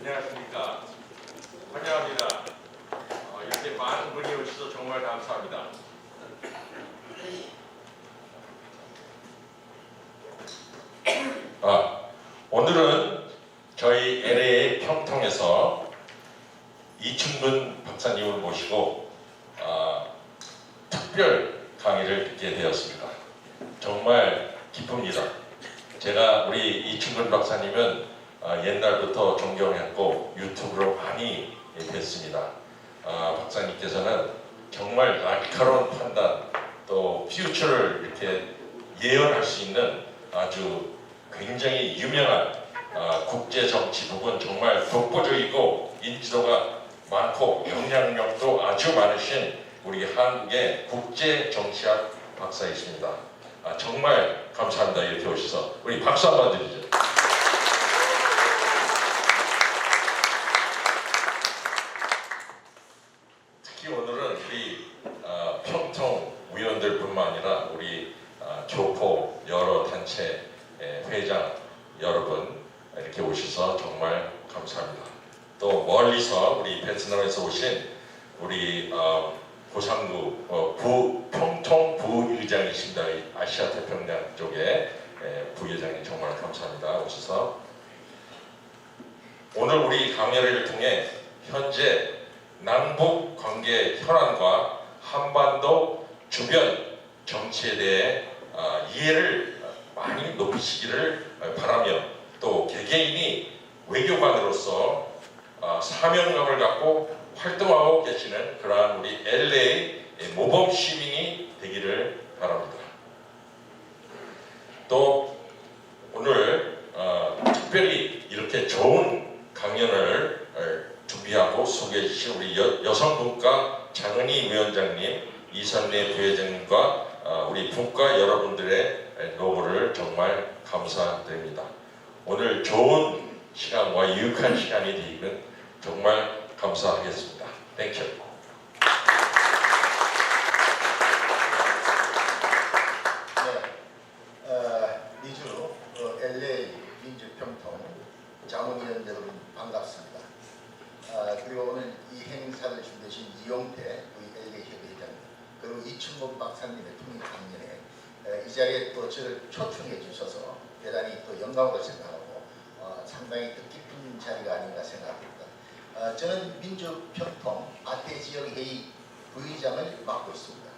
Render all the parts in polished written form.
안녕하십니까. 환영합니다. 이렇게 많은 분이 오셔서 정말 감사합니다. 오늘은 저희 LA 평통에서 이충근 박사님을 모시고 특별 강의를 듣게 되었습니다. 정말 기쁩니다. 제가 우리 이충근 박사님은 옛날부터 존경했고 유튜브로 많이 뵀습니다. 박사님께서는 정말 날카로운 판단 또 퓨처를 이렇게 예언할 수 있는 아주 굉장히 유명한 국제 정치 부분 정말 독보적이고 인지도가 많고 영향력도 아주 많으신 우리 한국의 국제 정치학 박사이십니다. 정말 감사합니다. 이렇게 오셔서 우리 박수 한번 드리죠. 특히 오늘은 우리 평통 위원들뿐만 아니라 우리 교포 여러 단체 회장 여러분 이렇게 오셔서 정말 감사합니다. 또 멀리서 우리 베트남에서 오신 우리 고상구 평통 부의장이십니다. 아시아 태평양 쪽에 부의장님 정말 감사합니다. 오셔서 오늘 우리 강연회를 통해 현재 남북 관계 현안과 한반도 주변 정치에 대해 이해를 많이 높이시기를 바라며 또 개개인이 외교관으로서 사명감을 갖고 활동하고 계시는 그러한 우리 LA 모범 시민이 되기를 바랍니다. 또 오늘 특별히 이렇게 좋은 강연을 준비하고 소개해 주신 우리 여성분과 장은희 위원장님, 이선래 부회장님과 우리 분과 여러분들의 노고를 정말 감사드립니다. 오늘 좋은 시간과 유익한 시간이 되기를 정말 감사하겠습니다. 땡큐. 미주 LA 민주평통 자문위원 여러분 반갑습니다. 그리고 오늘 이 행사를 준비하신 이용태 우리 LA 협의회장님 그리고 이춘복 박사님의 통일 강연에 이 자리에 또 저를 초청해 주셔서 대단히 또 영광으로 생각하고 상당히 뜻깊은 자리가 아닌가 생각합니다. 저는 민주평통 아태 지역회의 부의장을 맡고 있습니다.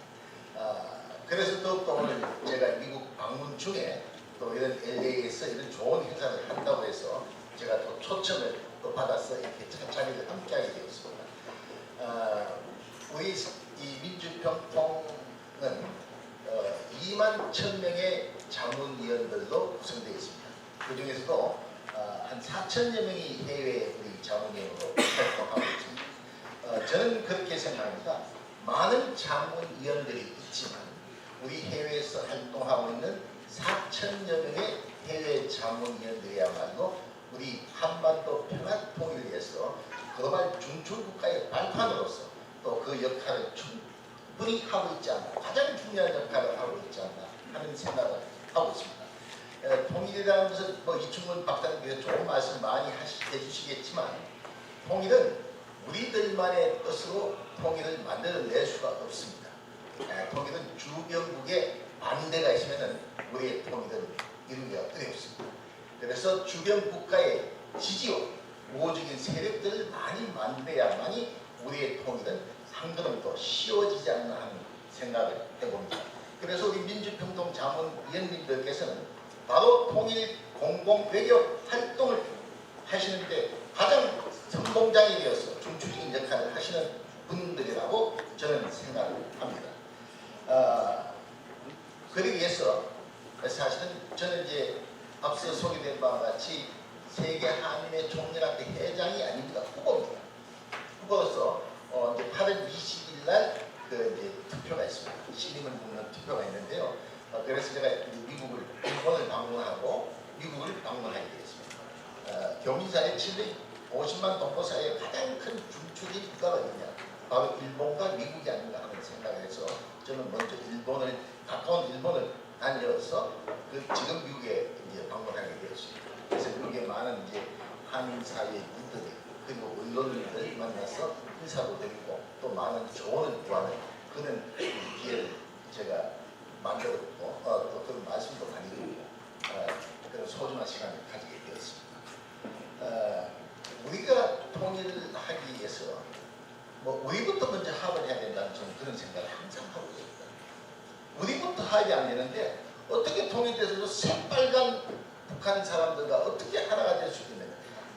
그래서 더욱더 오늘 제가 미국 방문 중에 또 이런 LA에서 이런 좋은 행사를 한다고 해서 제가 또 초청을 또 받아서 이렇게 자리를 함께하게 되었습니다. 우리 이 민주평통은 2만 1,000명의 자문위원들로 구성되어 있습니다. 그 중에서도 한 4천여 명이 해외 우리 자문위원으로 활동하고 있습니다. 저는 그렇게 생각합니다. 많은 자문위원들이 있지만 우리 해외에서 활동하고 있는 4천여 명의 해외 자문위원들이야말로 우리 한반도 평화 통일을 위해서 글로벌 중추국가의 발판으로서 또 그 역할을 충분히 하고 있지 않나, 가장 중요한 역할을 하고 있지 않나 하는 생각을 하고 있습니다. 통일이라는 것은 이충근 박사님께서 좋은 말씀 많이 해주시겠지만 통일은 우리들만의 뜻으로 통일을 만들어낼 수가 없습니다. 통일은 주변국의 반대가 있으면 우리의 통일은 이루기가 어렵습니다. 그래서 주변 국가의 지지와 우호적인 세력들을 많이 만들어야만이 우리의 통일은 한 걸음 더 쉬워지지 않나 하는 생각을 해봅니다. 그래서 우리 민주평통 자문위원님들께서는 바로 통일 공공외교 활동을 하시는데 가장 선봉장이 되어서 중추적인 역할을 하시는 분들이라고 저는 생각을 합니다. 그러기 위해서 사실은 저는 이제 앞서 소개된 바와 같이 세계 한인의 총연합회 회장이 아닙니다. 후보입니다. 후보로서 이제 8월 20일 날 투표가 있습니다. 신임을 묻는 투표가 있는데요. 그래서 제가 미국을 일본을 방문하고 미국을 방문하게 되겠습니다. 교민사회 750만 동포 사이에 가장 큰 중추적인 국가가 어디냐? 바로 일본과 미국이 아닌가 하는 생각을 해서 저는 먼저 가까운 일본을 다녀서 지금 미국에 이제 방문하게 되었습니다. 그래서 미국에 많은 이제 한인 사회 인들이 그리고 언론인들 만나서 인사도 드리고 또 많은 조언을 구하는 그런 기회를 제가 만들었고 또 그런 말씀도 많이 드리고 그런 소중한 시간을 가지게 되었습니다. 우리가 통일하기 위해서 우리부터 먼저 합을 해야 된다는 저는 그런 생각을 항상 하고 있습니다. 우리부터 합이 안 되는데 어떻게 통일돼서 새빨간 북한 사람들과 어떻게 하나가 될 수 있는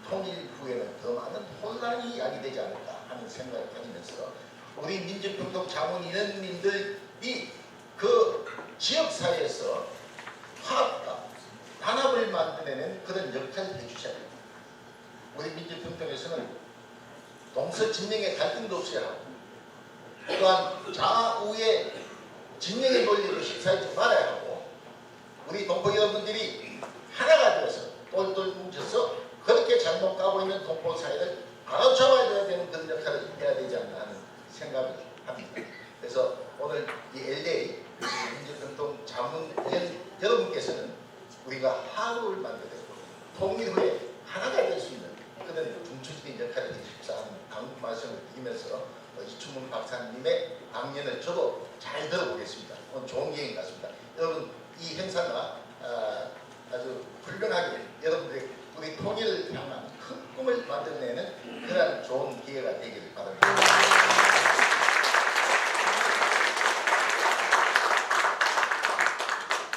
통일 후에는 더 많은 혼란이 야기되지 않을까 하는 생각을 가지면서 우리 민주평통 자문위원님들이 그 지역사회에서 화합과 단합을 만들어내는 그런 역할을 해주셔야 됩니다. 우리 민주평통에서는 동서진명의 갈등도 없어야 하고 또한 좌우의 진영의 논리로 휩싸이지 말아야 하고 우리 동포 여러분들이 하나가 되어서 똘똘 뭉쳐서 그렇게 잘못 가고 있는 동포 사회를 바로 잡아야 되는 그런 역할을 해야 되지 않나 하는 생각을 합니다. 그래서 오늘 이 LA 민주평통 자문위원 여러분께서는 우리가 하루를 만들고 통일 후에 하나가 될 수 있는 그런 중추적인 역할을 해주십사 하는 당부 말씀을 드리면서 이춘문 박사님의 강연을 저도 잘 들어보겠습니다. 오늘 좋은 기회인 것 같습니다. 여러분 이 행사가 아주 훌륭하게 여러분들의 우리 통일을 향한 큰 꿈을 만들어내는 그런 좋은 기회가 되기를 바랍니다.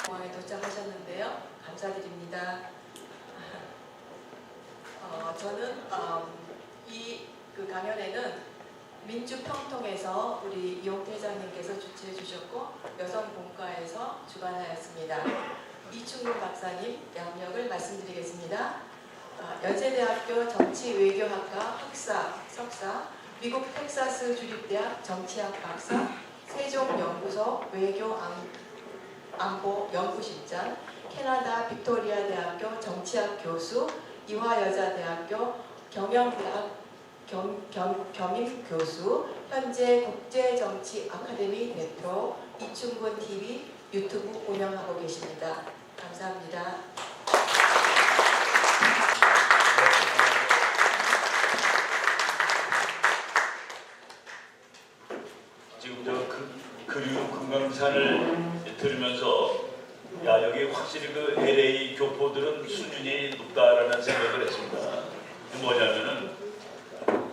공항에 도착하셨는데요. 감사드립니다. 저는 이 강연에는 민주평통에서 우리 이용태 회장님께서 주최해 주셨고 여성분과에서 주관하였습니다. 이충문 박사님 양력을 말씀드리겠습니다. 연세대학교 정치외교학과 학사, 석사, 미국 텍사스 주립대학 정치학 박사, 세종연구소 외교안보연구실장, 캐나다 빅토리아 대학교 정치학 교수, 이화여자대학교 경영대학 겸임교수, 현재 국제정치 아카데미 대표, 이충근 TV 유튜브 운영하고 계십니다. 감사합니다. 지금 그리운 금강산을 들으면서 야 여기 확실히 그 LA 교포들은 수준이 높다라는 생각을 했습니다. 뭐냐면은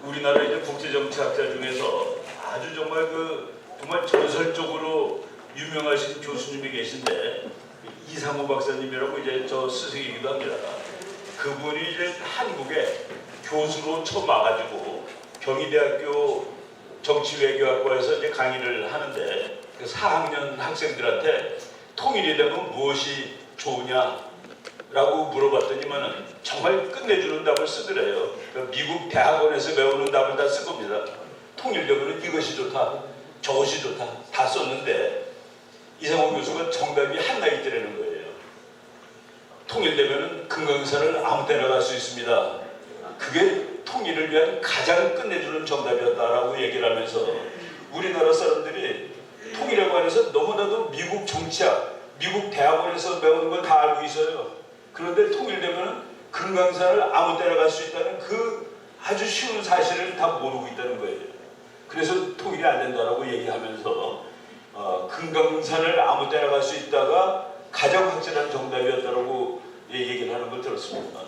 우리나라 이제 국제정치학자 중에서 아주 정말 전설적으로 유명하신 교수님이 계신데 이상호 박사님이라고 이제 저 스승이기도 합니다. 그분이 이제 한국에 교수로 처음 와가지고 경희대학교 정치외교학과에서 이제 강의를 하는데 그 4학년 학생들한테 통일이 되면 무엇이 좋으냐라고 물어봤더니만은 정말 끝내주는 답을 쓰더래요. 미국 대학원에서 배우는 답을 다 쓴 겁니다. 통일되면 이것이 좋다, 저것이 좋다 다 썼는데 이상호 교수가 정답이 하나 있더라는 거예요. 통일되면 금강산을 아무 때나 갈 수 있습니다. 그게 통일을 위한 가장 끝내주는 정답이었다라고 얘기를 하면서 우리나라 사람들이 통일에 관해서 너무나도 미국 정치학, 미국 대학원에서 배우는 걸 다 알고 있어요. 그런데 통일되면 금강산을 아무 때나 갈 수 있다는 그 아주 쉬운 사실을 다 모르고 있다는 거예요. 그래서 통일이 안 된다라고 얘기하면서 금강산을 아무 때나 갈 수 있다가 가장 확실한 정답이었다라고 얘기를 하는 걸 들었습니다.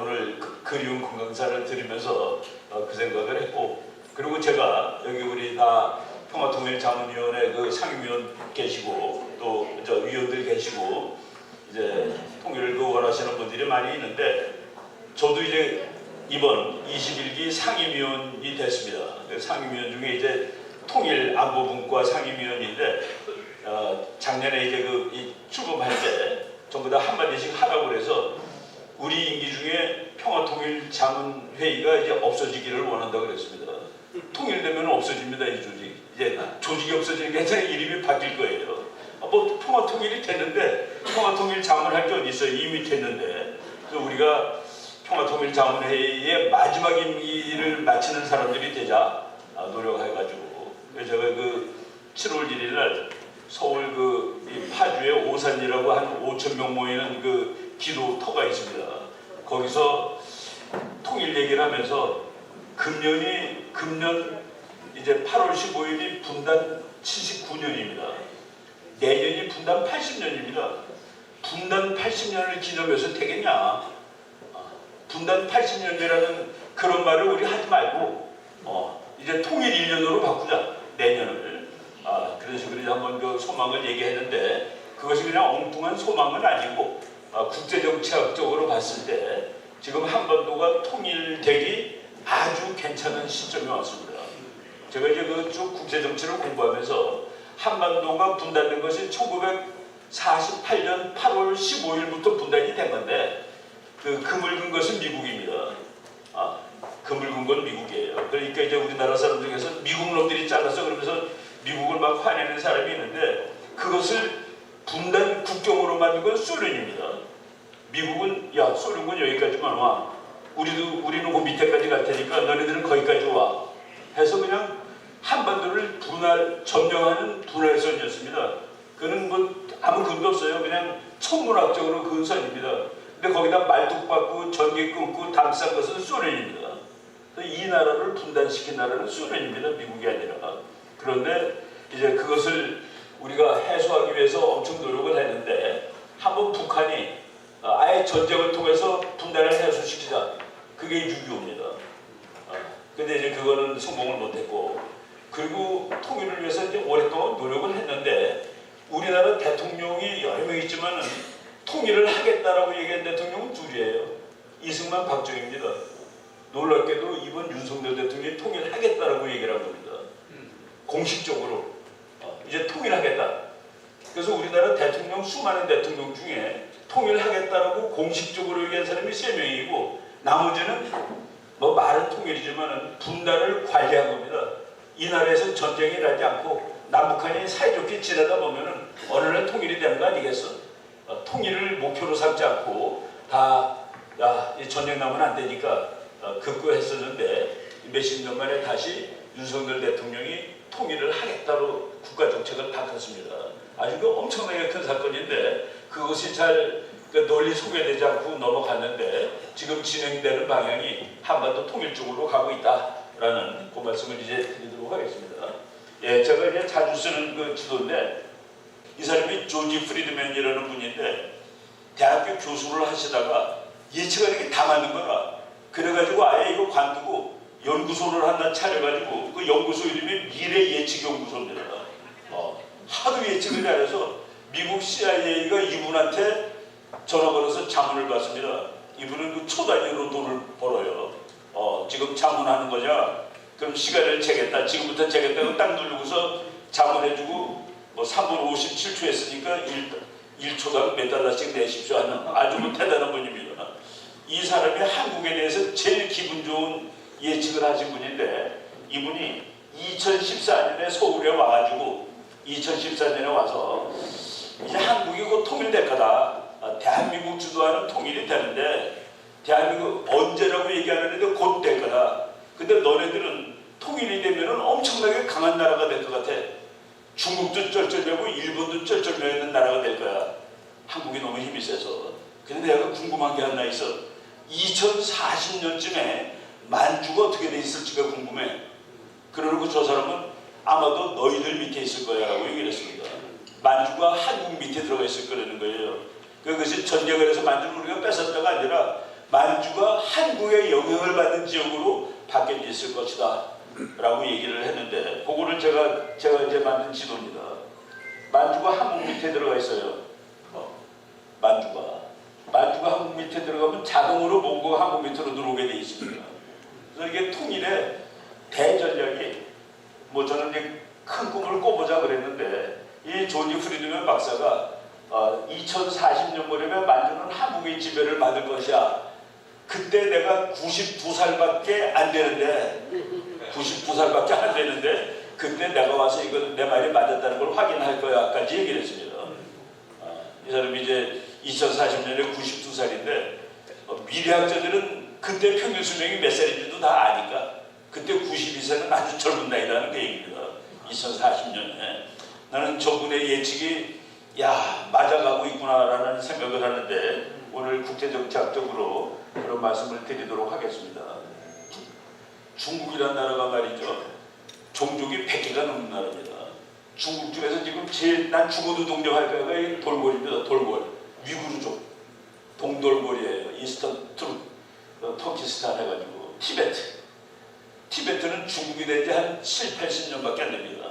오늘 그리운 금강산을 들으면서 그 생각을 했고, 그리고 제가 여기 우리 다 평화통일자문위원회 그 상임위원 계시고 또 저 위원들 계시고 이제 통일을 원하시는 분들이 많이 있는데 저도 이제 이번 21기 상임위원이 됐습니다. 상임위원 중에 이제 통일안보분과 상임위원인데 작년에 이제 출범할 때 전부 다 한마디씩 하라고 그래서 우리 임기 중에 평화통일자문회의가 이제 없어지기를 원한다고 그랬습니다. 통일되면 없어집니다, 이 조직. 이제 조직이 없어지는 게 아니라 이름이 바뀔 거예요. 뭐 평화통일이 됐는데 평화통일자문할 게 어디 있어요? 이미 됐는데. 그래서 우리가 평화통일자문회의의 마지막 임기를 마치는 사람들이 되자 노력. 제가 그 7월 1일 날 서울 이 파주에 오산이라고 한 5천 명 모이는 그 기도터가 있습니다. 거기서 통일 얘기를 하면서 금년 이제 8월 15일이 분단 79년입니다. 내년이 분단 80년입니다. 분단 80년을 기념해서 되겠냐? 분단 80년이라는 그런 말을 우리 하지 말고 이제 통일 1년으로 바꾸자. 내년을. 그런 식으로 한번 그 소망을 얘기했는데 그것이 그냥 엉뚱한 소망은 아니고 국제정치학적으로 봤을 때 지금 한반도가 통일되기 아주 괜찮은 시점이 왔습니다. 제가 이제 쭉 국제정치를 공부하면서 한반도가 분단된 것이 1948년 8월 15일부터 분단이 된 건데 그 묽은 것은 미국입니다. 그물은 건 미국이에요. 그러니까 이제 우리나라 사람 중에서 미국 놈들이 잘라서 그러면서 미국을 막 화내는 사람이 있는데 그것을 분단 국경으로 만든 건 소련입니다. 미국은 야 소련군 여기까지만 와. 우리는 그 밑에까지 갈 테니까 너네들은 거기까지 와. 해서 그냥 한반도를 점령하는 분할선이었습니다. 그는 뭐 아무 근도 없어요. 그냥 천문학적으로 그은 선입니다. 근데 거기다 말뚝 박고 전기 끊고 담싼 것은 소련입니다. 이 나라를 분단시킨 나라는 소련입니다. 미국이 아니라. 그런데 이제 그것을 우리가 해소하기 위해서 엄청 노력을 했는데 한번 북한이 아예 전쟁을 통해서 분단을 해소시키자. 그게 6.25입니다. 근데 이제 그거는 성공을 못했고 그리고 통일을 위해서 이제 오랫동안 노력을 했는데 우리나라 대통령이 여러 명 있지만은 통일을 하겠다라고 얘기한 대통령은 둘이에요. 이승만, 박정희입니다. 놀랍게도 이번 윤석열 대통령이 통일하겠다라고 얘기를 한 겁니다. 공식적으로 이제 통일하겠다. 그래서 우리나라 대통령 수많은 대통령 중에 통일하겠다라고 공식적으로 얘기한 사람이 3명이고 나머지는 뭐 말은 통일이지만 분단을 관리한 겁니다. 이 나라에서 전쟁이 나지 않고 남북한이 사이좋게 지내다 보면은 어느 날 통일이 되는 거 아니겠어? 통일을 목표로 삼지 않고 이 전쟁 나면 안 되니까 극구했었는데 몇십 년 만에 다시 윤석열 대통령이 통일을 하겠다로 국가 정책을 바꿨습니다. 아주 엄청나게 큰 사건인데 그것이 잘 널리 소개되지 않고 넘어갔는데 지금 진행되는 방향이 한반도 통일 쪽으로 가고 있다라는 그 말씀을 이제 드리도록 하겠습니다. 예, 제가 이제 자주 쓰는 그 지도인데 이 사람이 조지 프리드맨이라는 분인데 대학교 교수를 하시다가 예치가 이렇게 다 맞는 거라 그래가지고 아예 이거 관두고 연구소를 하나 차려가지고 그 연구소 이름이 미래예측연구소입니다. 하도 예측을 잘해서 미국 CIA가 이분한테 전화 걸어서 자문을 받습니다. 이분은 그 초단위로 돈을 벌어요. 지금 자문하는 거냐? 그럼 시간을 재겠다. 지금부터 재겠다고 딱 누르고서 자문해주고 뭐 3분 57초 했으니까 1초당 몇 달러씩 내십시오 하는 아주 대단한 분입니다. 이 사람이 한국에 대해서 제일 기분 좋은 예측을 하신 분인데 이분이 2014년에 서울에 와가지고 2014년에 와서 이제 한국이 곧 통일될 거다. 대한민국 주도하는 통일이 되는데 대한민국 언제라고 얘기하는데 곧 될 거다. 근데 너네들은 통일이 되면 엄청나게 강한 나라가 될 것 같아. 중국도 쩔쩔매고 일본도 쩔쩔매는 나라가 될 거야. 한국이 너무 힘이 세서. 근데 내가 궁금한 게 하나 있어. 2040년쯤에 만주가 어떻게 돼 있을지가 궁금해. 그러고 저 사람은 아마도 너희들 밑에 있을 거야 라고 얘기를 했습니다. 만주가 한국 밑에 들어가 있을 거라는 거예요. 그것이 전쟁을 해서 만주를 우리가 뺏었다가 아니라 만주가 한국의 영향을 받는 지역으로 바뀌어 있을 것이다 라고 얘기를 했는데 그거를 제가 이제 만든 지도입니다. 만주가 한국 밑에 들어가 있어요. 만주가 한국 밑에 들어가면 자동으로 몽고가 한국 밑으로 들어오게 돼 있습니다. 그래서 이게 통일의 대전략이 뭐 저는 이제 큰 꿈을 꿔보자 그랬는데 이 조지 프리드맨 박사가 2040년 무렵에 만주는 한국의 지배를 받을 것이야. 그때 내가 92살밖에 안 되는데 그때 내가 와서 이거 내 말이 맞았다는 걸 확인할 거야까지 얘기를 했습니다. 이 사람이 이제 2040년에 92살인데 미래학자들은 그때 평균 수명이 몇 살인지도 다 아니까 그때 92세는 아주 젊은 나이라는 그 얘기입니다. 2040년에 나는 저분의 예측이 맞아가고 있구나라는 생각을 하는데 오늘 국제정치학적으로 그런 말씀을 드리도록 하겠습니다. 중국이라는 나라가 말이죠. 종족이 100개가 넘는 나라입니다. 중국 중에서 지금 제일 난 죽어도 동정할 거가 이 돌고래입니다. 돌고래. 위구르족. 동돌고래예요. 이스턴 터키스탄 해가지고 티베트는 중국이 된 지 한 7, 80년밖에 안 됩니다.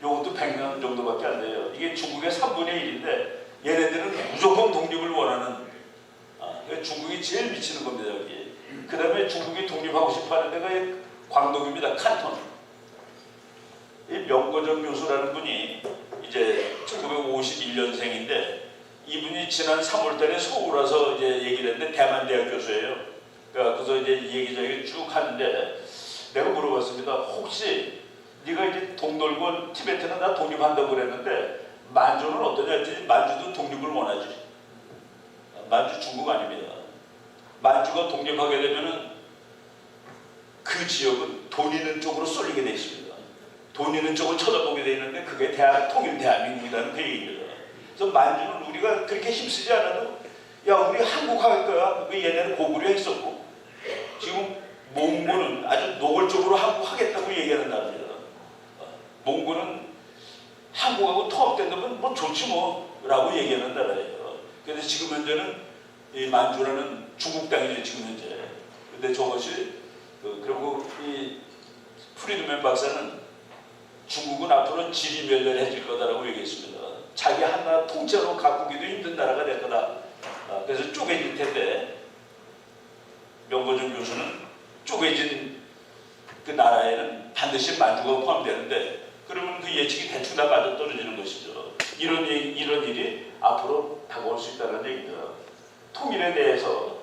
요것도 100년 정도밖에 안 돼요. 이게 중국의 3분의 1인데 얘네들은 무조건 독립을 원하는 중국이 제일 미치는 겁니다. 여기. 그 다음에 중국이 독립하고 싶어하는 데가 광동입니다. 칸톤. 이 명거정 교수라는 분이 이제 1951년생인데 이분이 지난 3월달에 서울 와서 이제 얘기를 했는데 대만대학 교수예요. 그래서 이제 얘기저기 쭉 하는데 내가 물어봤습니다. 혹시 네가 이제 동돌고 티베트는 다 독립한다고 그랬는데 만주는 어떠냐 했더니 만주도 독립을 원하지. 만주 중국 아닙니다. 만주가 독립하게 되면은 그 지역은 돈 있는 쪽으로 쏠리게 돼 있습니다. 돈 있는 쪽을 쳐다보게 돼 있는데 그게 통일 대한민국이라는 그 얘기입니다. 그래서 만주는 우리가 그렇게 힘쓰지 않아도 우리 한국 할 거야. 얘네는 고구려 했었고 지금 몽고는 아주 노골적으로 한국 하겠다고 얘기하는 나라입니다. 몽고는 한국하고 통합된다면 뭐 좋지 뭐라고 얘기하는 나라예요. 그래서 지금 현재는 이 만주라는 중국 땅이죠 지금 현재. 근데 저것이 그리고 이 프리드맨 박사는 중국은 앞으로 지리멸렬해질 거다라고 얘기했습니다. 자기 하나 통째로 가꾸기도 힘든 나라가 될 거다. 그래서 쪼개질 텐데 명거정 교수는 쪼개진 그 나라에는 반드시 만주가 포함되는데 그러면 그 예측이 대충 다 맞아떨어지는 것이죠. 이런 일이 앞으로 다가올 수 있다는 얘기입니다. 통일에 대해서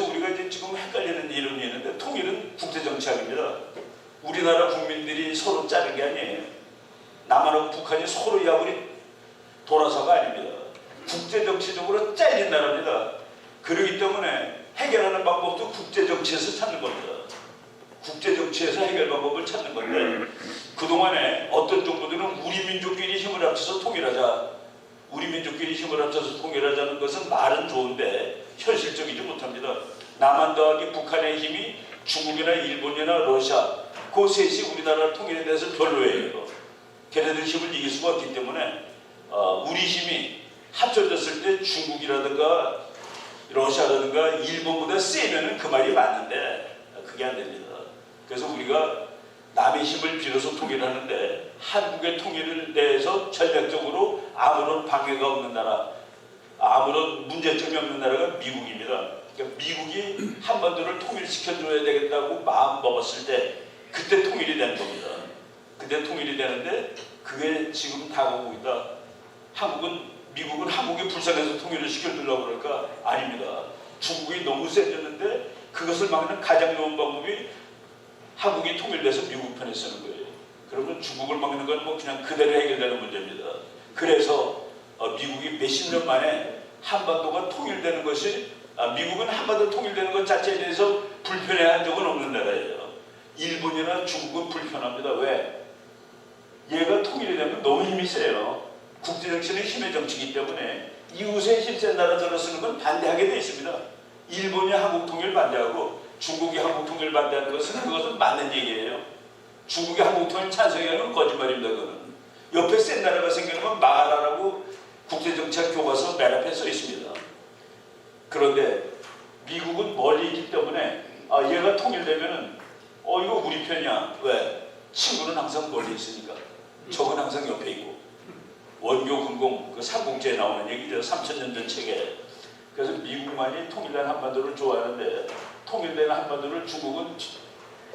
우리가 이제 지금 헷갈리는 이론이 있는데 통일은 국제정치학입니다. 우리나라 국민들이 서로 짜는 게 아니에요. 남한하고 북한이 서로 야구리 돌아서가 아닙니다. 국제정치적으로 잘린 나라입니다. 그렇기 때문에 해결하는 방법도 국제정치에서 찾는 겁니다. 국제정치에서 해결 방법을 찾는 건데 그동안에 어떤 정부들은 우리 민족끼리 힘을 합쳐서 통일하자. 우리 민족끼리 힘을 합쳐서 통일하자는 것은 말은 좋은데 현실적이지 못합니다. 남한 더하기 북한의 힘이 중국이나 일본이나 러시아 그 셋이 우리나라 통일에 대해서 별로예요. 걔네들 힘을 이길 수가 없기 때문에 우리 힘이 합쳐졌을 때 중국이라든가 러시아라든가 일본보다 세면은 그 말이 맞는데 그게 안 됩니다. 그래서 우리가 남의 힘을 빌어서 통일하는데 한국의 통일에 대해서 전략적으로 아무런 방해가 없는 나라, 아무런 문제점이 없는 나라가 미국입니다. 그러니까 미국이 한반도를 통일시켜줘야 되겠다고 마음 먹었을 때 그때 통일이 되는 겁니다. 그때 통일이 되는데 그게 지금 다가오고 있다. 미국은 한국이 불쌍해서 통일을 시켜주려고 그럴까? 아닙니다. 중국이 너무 세졌는데 그것을 막는 가장 좋은 방법이 한국이 통일돼서 미국 편에 쓰는 거예요. 그러면 중국을 막는 건 뭐 그냥 그대로 해결되는 문제입니다. 그래서 미국이 몇십 년 만에 한반도가 통일되는 것이 미국은 한반도 통일되는 것 자체에 대해서 불편해한 적은 없는 나라예요. 일본이나 중국은 불편합니다. 왜? 얘가 통일이 되면 너무 힘이 세요. 국제정치는 힘의 정치이기 때문에 이웃의 힘센 나라들을 쓰는 건 반대하게 되어 있습니다. 일본이 한국 통일 반대하고 중국이 한국 통일 반대하는 그것은 맞는 얘기예요. 중국이 한국 통일 찬성하는 건 거짓말입니다. 그거는. 옆에 센 나라가 생기면 말하라고 국제정치학 교과서 맨 앞에 써 있습니다. 그런데 미국은 멀리 있기 때문에 얘가 통일되면은 이거 우리 편이야. 왜? 친구는 항상 멀리 있으니까. 적은 항상 옆에 있고. 원교 근공 그 삼국지에 나오는 얘기죠. 3000년 전 책에. 그래서 미국만이 통일된 한반도를 좋아하는데 통일된 한반도를 중국은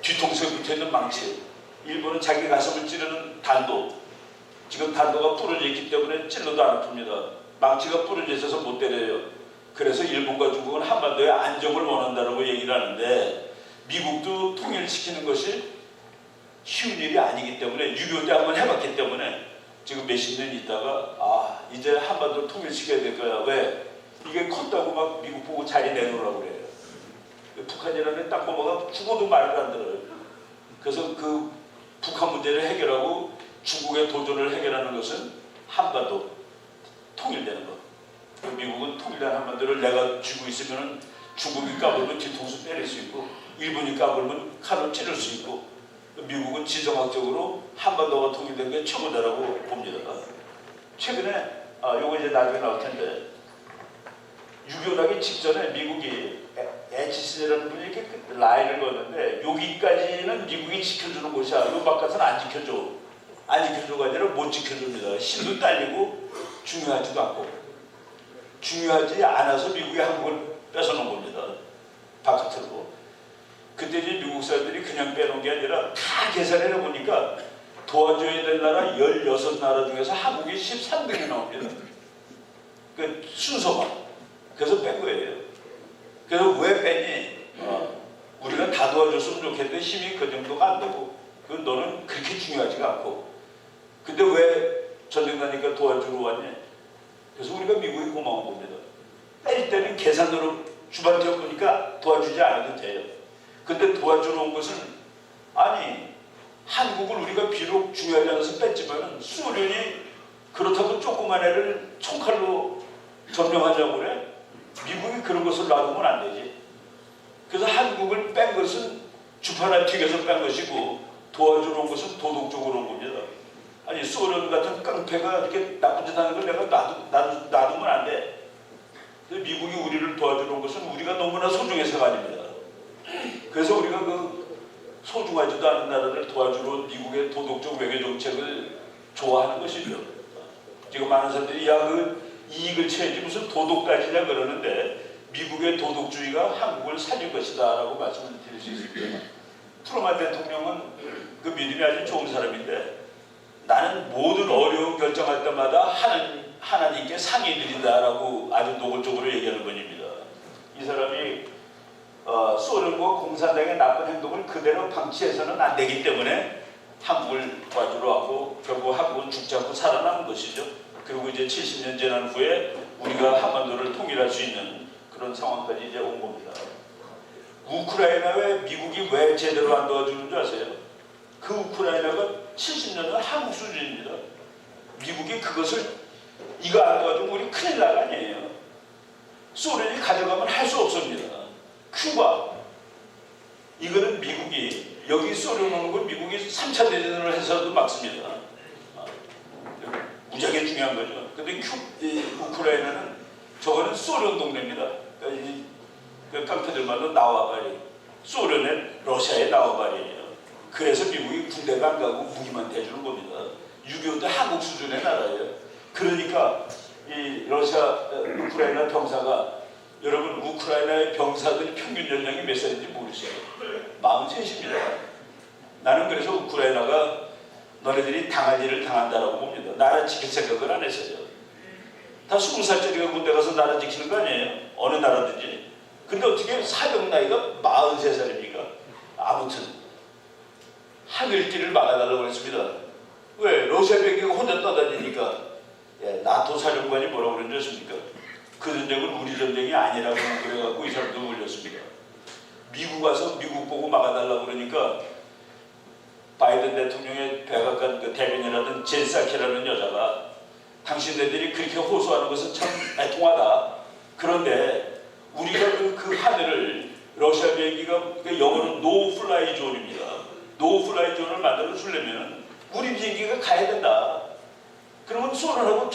뒤통수에 붙어있는 망치, 일본은 자기 가슴을 찌르는 단도. 지금 단도가 부러져 있기 때문에 찔러도 안 아픕니다. 망치가 부러져 있어서 못 때려요. 그래서 일본과 중국은 한반도의 안정을 원한다고 얘기를 하는데 미국도 통일시키는 것이 쉬운 일이 아니기 때문에 6.25 때 한번 해봤기 때문에 지금 몇십 년 있다가 이제 한반도를 통일시켜야 될 거야. 왜? 이게 컸다고 막 미국 보고 자리 내놓으라고 그래요. 북한이라는 땅콩마가 죽어도 말을 안 들어요. 그래서 그 북한 문제를 해결하고 중국의 도전을 해결하는 것은 한반도 통일되는 것. 미국은 통일된 한반도를 내가 쥐고 있으면 중국이 까불면 뒤통수 때릴 수 있고 일본이 까불면 칼을 찌를 수 있고 미국은 지정학적으로 한반도가 통일된 게 최고다라고 봅니다. 최근에 요거 이제 나중에 나올 텐데 6.25 나기 직전에 미국이 에치슨이라는 분이 이렇게 라인을 그었는데 여기까지는 미국이 지켜주는 곳이야. 요 바깥은 안 지켜줘. 안 지켜줘가 아니라 못 지켜줍니다. 힘도 딸리고 중요하지도 않고 중요하지 않아서 미국이 한국을 뺏어놓은 겁니다. 바깥으로. 그때 이제 미국 사람들이 그냥 빼놓은 게 아니라 다 계산을 해보니까 도와줘야 될 나라 16나라 중에서 한국이 13등이 나옵니다. 그 순서가. 그래서 뺀 거예요. 그래서 왜 빼니? 우리가 다 도와줬으면 좋겠는데 힘이 그 정도가 안 되고 너는 그렇게 중요하지가 않고 근데 왜 전쟁 나니까 도와주러 왔니? 그래서 우리가 미국이 고마운 겁니다. 뺄 때는 계산으로 주반태워 보니까 도와주지 않아도 돼요. 근데 도와주러 온 것은 아니 한국을 우리가 비록 중요하지 않아서 뺐지만 소련이 그렇다고 조그만 애를 총칼로 점령하자고 그래? 미국이 그런 것을 놔두면 안 되지. 그래서 한국을 뺀 것은 주파나 튀겨서 뺀 것이고 도와주러 온 것은 도덕적으로 온 겁니다. 아니 소련 같은 깡패가 이렇게 나쁜 짓 하는 걸 내가 놔두면 안 돼. 미국이 우리를 도와주러 온 것은 우리가 너무나 소중해서가 아닙니다. 그래서 우리가 그 소중하지도 않은 나라를 도와주러 미국의 도덕적 외교 정책을 좋아하는 것이죠. 지금 많은 사람들이 그 이익을 채야지 무슨 도덕 따지냐 그러는데 미국의 도덕주의가 한국을 살린 것이다 라고 말씀을 드릴 수 있습니다. 트루먼 대통령은 그 믿음이 아주 좋은 사람인데 나는 모든 어려운 결정할 때마다 하나님께 상의 드린다라고 아주 노골적으로 얘기하는 분입니다. 이 사람이 소련과 공산당의 나쁜 행동을 그대로 방치해서는 안 되기 때문에 한국을 도와주러 왔고 결국 한국은 죽지 않고 살아남은 것이죠. 그리고 이제 70년 지난 후에 우리가 한반도를 통일할 수 있는 그런 상황까지 이제 온 겁니다. 우크라이나에 미국이 왜 제대로 안 도와주는 줄 아세요? 그 우크라이나가 70년은 한국 수준입니다. 미국이 그것을 이거 안 도와주면 우리 큰일 날 거 아니에요. 소련이 가져가면 할 수 없습니다. 큐바 이거는 미국이 여기 소련 오는 걸 미국이 3차 대전을 해서도 막습니다. 무지하게 중요한 거죠. 근데 우크라이나는 저거는 소련 동네입니다. 그 깡패들마다 나와봐리 소련에 러시아에 나와봐리예요. 그래서 미국이 군대가 안 가고 무기만 대주는 겁니다. 6.25 때 한국 수준의 나라예요. 그러니까 이 우크라이나 병사가 여러분 우크라이나의 병사들 평균 연령이 몇 살인지 모르세요? 43입니다. 나는 그래서 우크라이나가 너네들이 당할 일을 당한다라고 봅니다. 나라 지킬 생각을 안 했어요. 다 20살짜리가 군대 가서 나라 지키는 거 아니에요? 어느 나라든지. 근데 어떻게 사병 나이가 43살입니까? 아무튼 하늘길을 막아달라고 했습니다. 왜? 러시아 병기가 혼자 떠다니니까 나토 사령관이 뭐라고 그러는지 아십니까? 그 전쟁은 우리 전쟁이 아니라고 그래갖고 이 사람도 올렸습니다. 미국 와서 미국 보고 막아달라고 그러니까 바이든 대통령의 백악관 그 대변인이라는 젠사키라는 여자가 당신네들이 그렇게 호소하는 것은 참 애통하다. 그런데 우리가 그 하늘을 러시아 비행기가 영어로는 노 플라이 존입니다. 노 플라이 존을 만들어 주려면 우리 비행기가 가야 된다. 그러면 소련하고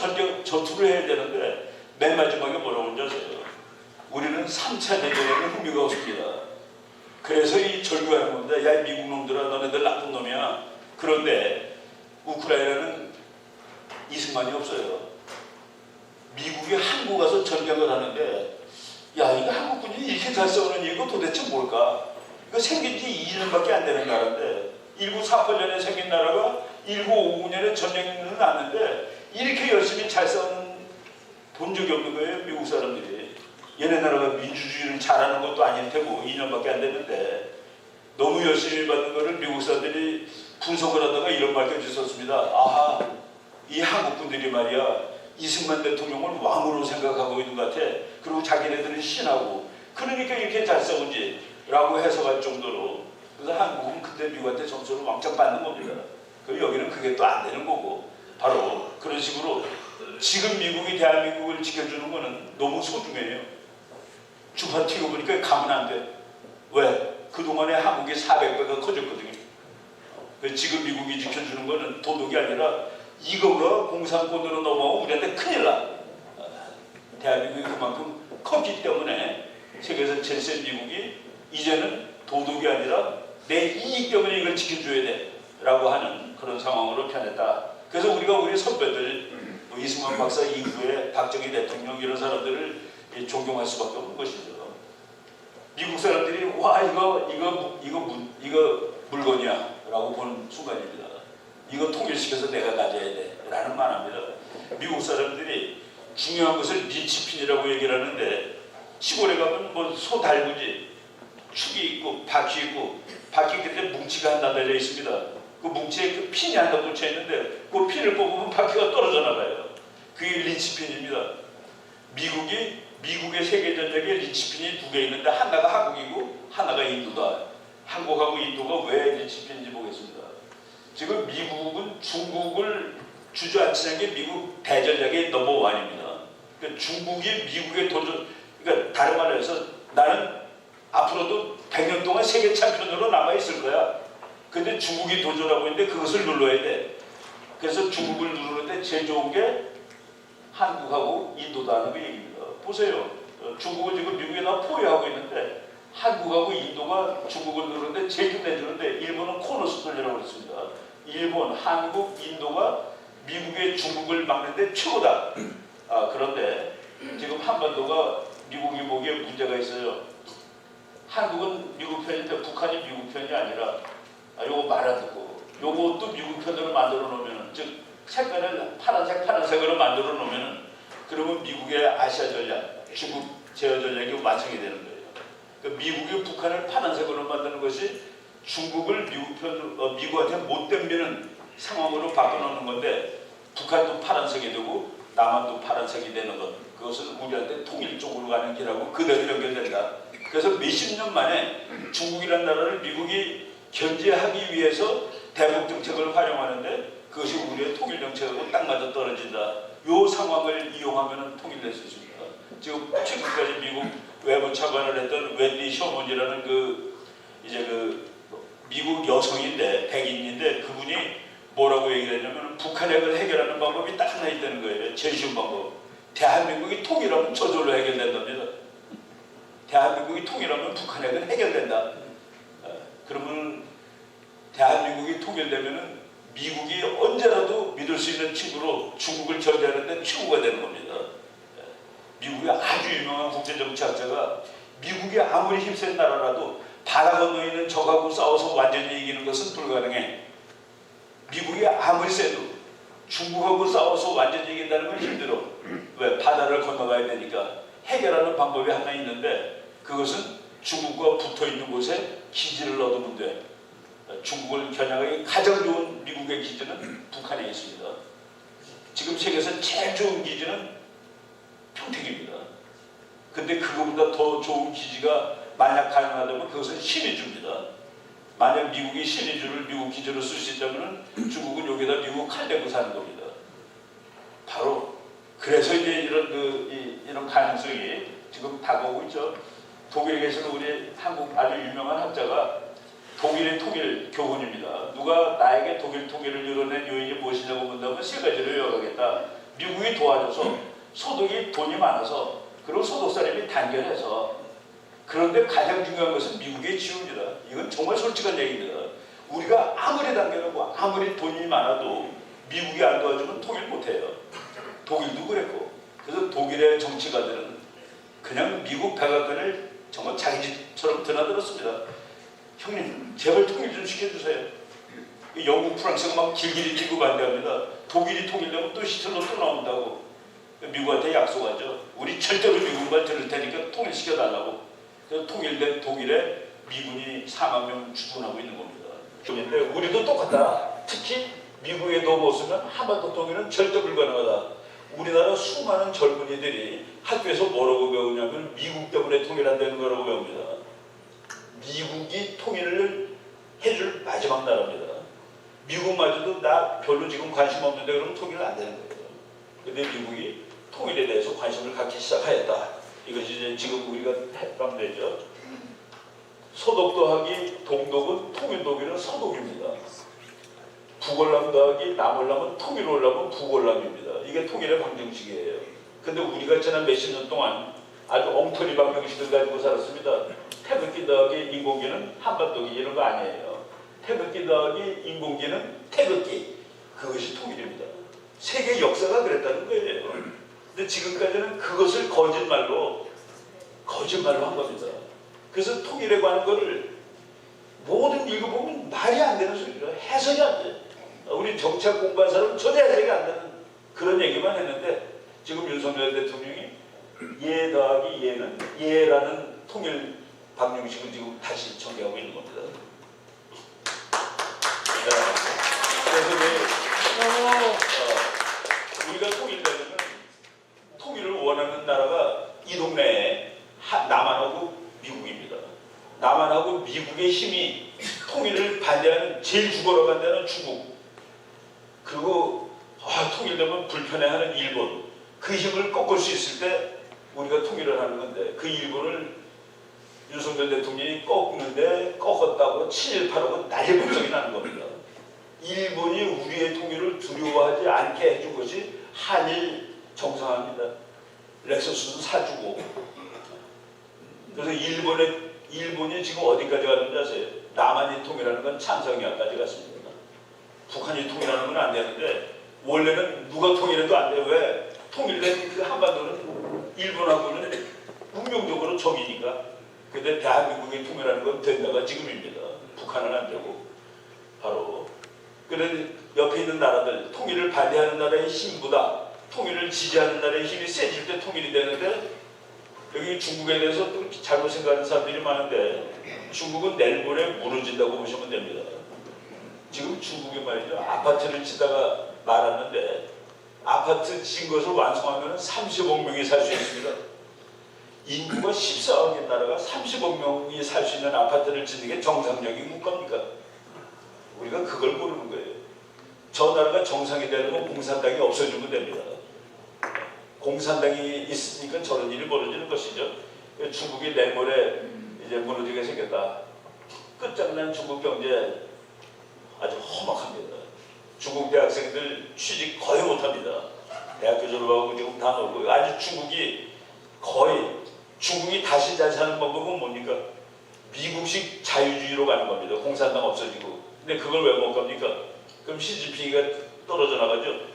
전투를 해야 되는데 맨 마지막에 뭐라고 하는지 아세요? 우리는 3차 대전에는 흥미가 없습니다. 그래서 이 절규하는 겁니다. 야 미국 놈들아 너네들 나쁜 놈이야. 그런데 우크라이나는 이승만이 없어요. 미국이 한국 와서 전쟁을 하는데 야 이거 한국군이 이렇게 잘 싸우는 이유가 도대체 뭘까? 이거 생긴 지 2년밖에 안 되는 나라인데 1948년에 생긴 나라가 1959년에 전쟁을 났는데 이렇게 열심히 잘 싸우는 본 적이 없는 거예요. 미국 사람들이. 얘네 나라가 민주주의를 잘하는 것도 아닐 테고 2년밖에 안 됐는데 너무 열심히 받는 거를 미국 사람들이 분석을 하다가 이런 말까지 썼습니다. 아, 이 한국분들이 말이야 이승만 대통령을 왕으로 생각하고 있는 것 같아. 그리고 자기네들은 신하고 그러니까 이렇게 잘 싸우지 라고 해석할 정도로. 그래서 한국은 그때 미국한테 점수를 왕창 받는 겁니다. 여기는 그게 또 안 되는 거고 바로 그런 식으로 지금 미국이 대한민국을 지켜주는 거는 너무 소중해요. 주판 튀고 보니까 가면 안 돼. 왜? 그동안에 한국이 400배가 커졌거든요. 지금 미국이 지켜주는 거는 도덕이 아니라 이거가 공산권으로 넘어가고 우리한테 큰일 나. 대한민국이 그만큼 컸기 때문에 세계에서 제일 센 미국이 이제는 도덕이 아니라 내 이익 때문에 이걸 지켜줘야 돼 라고 하는 그런 상황으로 변했다. 그래서 우리가 우리 선배들 이승만 박사 이후에 박정희 대통령 이런 사람들을 존경할 수밖에 없는 것이죠. 미국 사람들이 와 이거 물건이야 라고 보는 순간입니다. 이거 통일시켜서 내가 가져야 돼 라는 말 합니다. 미국 사람들이 중요한 것을 린치핀이라고 얘기를 하는데 시골에 가면 뭐 소 달구지 축이 있고 바퀴 있고 바퀴 끝에 뭉치가 하나 달려 있습니다. 그 뭉치에 그 핀이 하나 붙여 있는데 그 핀을 뽑으면 바퀴가 떨어져 나가요. 그게 린치핀입니다. 미국의 세계전역에 린치핀이 2개 있는데 하나가 한국이고 하나가 인도다. 한국하고 인도가 왜 린치핀인지 보겠습니다. 지금 미국은 중국을 주저앉히는 게 미국 대전략의 넘버원입니다. 그러니까 중국이 미국의 도전, 그러니까 다른 말로 해서 나는 앞으로도 100년 동안 세계 챔피언으로 남아있을 거야. 근데 중국이 도전하고 있는데 그것을 눌러야 돼. 그래서 중국을 누르는데 제일 좋은 게 한국하고 인도다는 그 얘기입니다. 보세요. 중국은 지금 미국에다 포위하고 있는데 한국하고 인도가 중국을 누르는데 제일 끝내주는데 일본은 코너스톤이라고 그랬습니다. 일본, 한국, 인도가 미국의 중국을 막는데 최고다. 그런데 지금 한반도가 미국이 보기에 문제가 있어요. 한국은 미국 편인데 북한이 미국 편이 아니라 요거 말 안 듣고 요것도 미국 편으로 만들어 놓으면은 즉 색깔을 파란색으로 만들어 놓으면은 그러면 미국의 아시아 전략, 중국 제어 전략이 완성이 되는 거예요. 그러니까 미국이 북한을 파란색으로 만드는 것이 중국을 미국한테 못 덤비는 상황으로 바꿔놓는 건데 북한도 파란색이 되고 남한도 파란색이 되는 것 그것은 우리한테 통일 쪽으로 가는 길하고 그대로 연결된다. 그래서 몇십 년 만에 중국이라는 나라를 미국이 견제하기 위해서 대북 정책을 활용하는데 그것이 우리의 통일 정책하고 딱 맞아 떨어진다. 이 상황을 이용하면 통일될 수 있습니다. 지금 최근까지 미국 외무 차관을 했던 웬디 셔먼이라는 미국 여성인데 백인인데 그분이 뭐라고 얘기를 했냐면 북한핵을 해결하는 방법이 딱 하나 있다는 거예요. 제일 쉬운 방법. 대한민국이 통일하면 저절로 해결된답니다. 대한민국이 통일하면 북한핵은 해결된다. 그러면 대한민국이 통일되면은 미국이 언제라도 믿을 수 있는 친구로 중국을 견제하는 데 최고가 되는 겁니다. 미국의 아주 유명한 국제정치학자가 미국이 아무리 힘센 나라라도 바다 건너에 있는 적하고 싸워서 완전히 이기는 것은 불가능해. 미국이 아무리 세도 중국하고 싸워서 완전히 이긴다는 건 힘들어. 왜? 바다를 건너가야 되니까. 해결하는 방법이 하나 있는데 그것은 중국과 붙어있는 곳에 기지를 얻으면 돼. 중국을 겨냥하기 가장 좋은 미국의 기지는 북한에 있습니다. 지금 세계에서 제일 좋은 기지는 평택입니다. 근데 그거보다 더 좋은 기지가 만약 가능하다면 그것은 신의주입니다. 만약 미국이 신의주를 미국 기지로 쓸 수 있다면 중국은 여기다 미국 칼 대고 사는 겁니다. 바로 그래서 이제 이런 가능성이 지금 다가오고 있죠. 독일에 계시는 우리 한국 아주 유명한 학자가 독일의 통일 교훈입니다. 누가 나에게 독일 통일을 이뤄낸 요인이 무엇이냐고 본다면 세 가지를 요약하겠다. 미국이 도와줘서 소득이 돈이 많아서 그리고 소득 사람이 단결해서 그런데 가장 중요한 것은 미국의 지원입니다. 이건 정말 솔직한 얘기입니다. 우리가 아무리 단결하고 아무리 돈이 많아도 미국이 안 도와주면 통일 못해요. 독일도 그랬고. 그래서 독일의 정치가들은 그냥 미국 백악관을 정말 자기 집처럼 드나들었습니다. 형님 제발 통일 좀 시켜주세요. 영국 프랑스가 막 길길이 들고 반대합니다. 독일이 통일되면 또 히틀러 또 나온다고 미국한테 약속하죠. 우리 절대로 미국만 들을 테니까 통일시켜달라고. 그래서 통일된 독일에 미군이 4만 명 주둔하고 있는 겁니다. 근데 우리도 똑같다. 특히 미국에 넘어오면 한반도 통일은 절대 불가능하다. 우리나라 수많은 젊은이들이 학교에서 뭐라고 배우냐면 미국 때문에 통일한다는 거라고 배웁니다. 미국이 통일을 해줄 마지막 나라입니다. 미국마저도 나라들도 나 별로 지금 관심 없는데 그러면 통일은 안 되는 거예요. 근데 미국이 통일에 대해서 관심을 갖기 시작하였다. 이것이 이제 지금 우리가 해방되죠. 서독 더하기 동독은 통일 독일은 서독입니다. 북월남 더하기 남월남은 통일 월남은 북월남입니다. 이게 통일의 방정식이에요. 근데 우리가 지난 몇십 년 동안 아주 엉터리 방정식을 가지고 살았습니다. 태극기 더하기 인공기는 한반도기 이런 거 아니에요. 태극기 더하기 인공기는 태극기. 그것이 통일입니다. 세계 역사가 그랬다는 거예요. 근데 지금까지는 그것을 거짓말로 한 겁니다. 그래서 통일에 관한 거를 모든 읽어보면 말이 안 되는 소리라 해석이 안 돼. 우리 정치학 공부한 사람은 전혀 해석이 안 되는 그런 얘기만 했는데 지금 윤석열 대통령이 예 더하기 예는 예라는 통일 방정식을 지금 다시 전개하고 있는 겁니다. 그래서 우리가 통일되려면 통일을 원하는 나라가 이 동네에 남한하고 미국입니다. 남한하고 미국의 힘이 통일을 반대하는 제일 죽어라 반대하는 중국 그리고 통일되면 불편해하는 일본 그 힘을 꺾을 수 있을 때 우리가 통일을 하는 건데 그 일본을 윤석열 대통령이 꺾었다고 7.18하고 난리 걱정이 나는 겁니다. 일본이 우리의 통일을 두려워하지 않게 해준 것이 한일 정상화입니다. 렉서스도 사주고 그래서 일본이 지금 어디까지 가는지 아세요? 남한이 통일하는 건 찬성이야까지 갔습니다. 북한이 통일하는 건 안 되는데 원래는 누가 통일해도 안 돼요. 왜? 통일된 그 한반도는 일본하고는 운명적으로 적이니까. 근데 대한민국이 통일하는 건 된다가 지금입니다. 북한은 안 되고 바로 그런데 옆에 있는 나라들 통일을 반대하는 나라의 힘보다 통일을 지지하는 나라의 힘이 세질 때 통일이 되는데 여기 중국에 대해서 또 잘못 생각하는 사람들이 많은데 중국은 내일 모레 무너진다고 보시면 됩니다. 지금 중국이 말이죠. 아파트를 짓다가 말았는데 아파트 지은 것을 완성하면 30억 명이 살 수 있습니다. 인구가 14억인 나라가 30억 명이 살 수 있는 아파트를 짓는 게 정상적인 국가입니까? 우리가 그걸 모르는 거예요. 저 나라가 정상이 되려면 공산당이 없어지면 됩니다. 공산당이 있으니까 저런 일이 벌어지는 것이죠. 중국이 내일 모레 이제 무너지게 생겼다. 끝장난 중국 경제 아주 험악합니다. 중국 대학생들 취직 거의 못합니다. 대학교 졸업하고 지금 다 놀고 아주 중국이 다시 잘 사는 방법은 뭡니까? 미국식 자유주의로 가는 겁니다. 공산당 없어지고. 근데 그걸 왜 못 갑니까? 그럼 시진핑이가 떨어져 나가죠.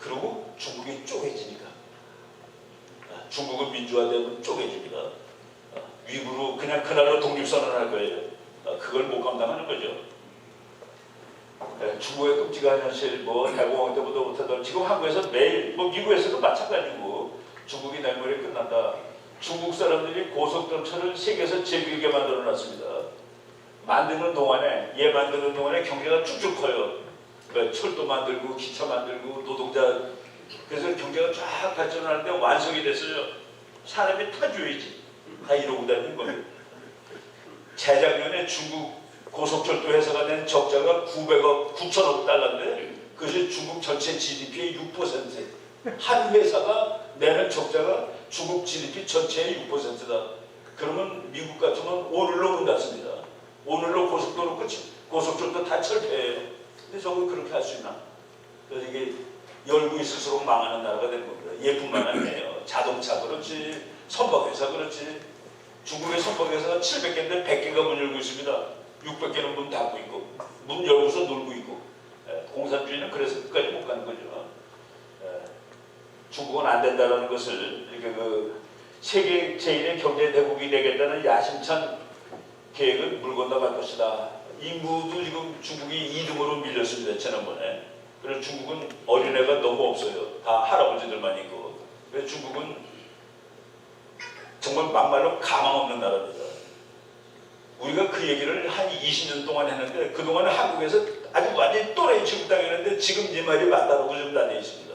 그리고 중국이 쪼개지니까. 중국은 민주화되면 쪼개집니다. 위구르 그냥 그날로 독립선언할 거예요. 그걸 못 감당하는 거죠. 중국의 끔찍한 현실, 대공황 때보다 못하다. 지금 한국에서 매일, 미국에서도 마찬가지고 중국이 내일 모레 끝난다. 중국 사람들이 고속도로를 세계에서 제일 길게 만들어놨습니다. 만드는 동안에 경제가 쭉쭉 커요. 철도 만들고 기차 만들고 노동자 그래서 경제가 쫙 발전하는데 완성이 됐어요. 사람이 타줘야지. 다 이러고 다니는 거예요. 재작년에 중국 고속철도 회사가 낸 적자가 900억 달러인데 그것이 중국 전체 GDP의 6%. 한 회사가 내는 적자가 중국 GDP 전체의 6%다. 그러면 미국 같으면 오늘로 문 닫습니다. 오늘로 고속도로 끝이 고속철도 다 철폐해요. 근데 저거 그렇게 할 수 있나? 그래서 이게 열고 있을수록 망하는 나라가 되는 겁니다. 얘뿐만 아니에요. 자동차 그렇지, 선박회사 그렇지. 중국의 선박회사가 700개인데 100개가 문 열고 있습니다. 600개는 문 닫고 있고 문 열고서 놀고 있고. 공산주의는 그래서 끝까지 못 가는 거죠. 중국은 안 된다는 것을 이렇게 세계 제1의 경제 대국이 되겠다는 야심찬 계획은 물 건너갈 것이다. 인구도 지금 중국이 2등으로 밀렸습니다. 지난번에. 그래서 중국은 어린애가 너무 없어요. 다 할아버지들만 있고. 그래서 중국은 정말 막말로 가망 없는 나라입니다. 우리가 그 얘기를 한 20년 동안 했는데 그동안에 한국에서 아주 완전히 또라이 취급당했는데 지금 네 말이 맞다고 좀 나뉘어 있습니다.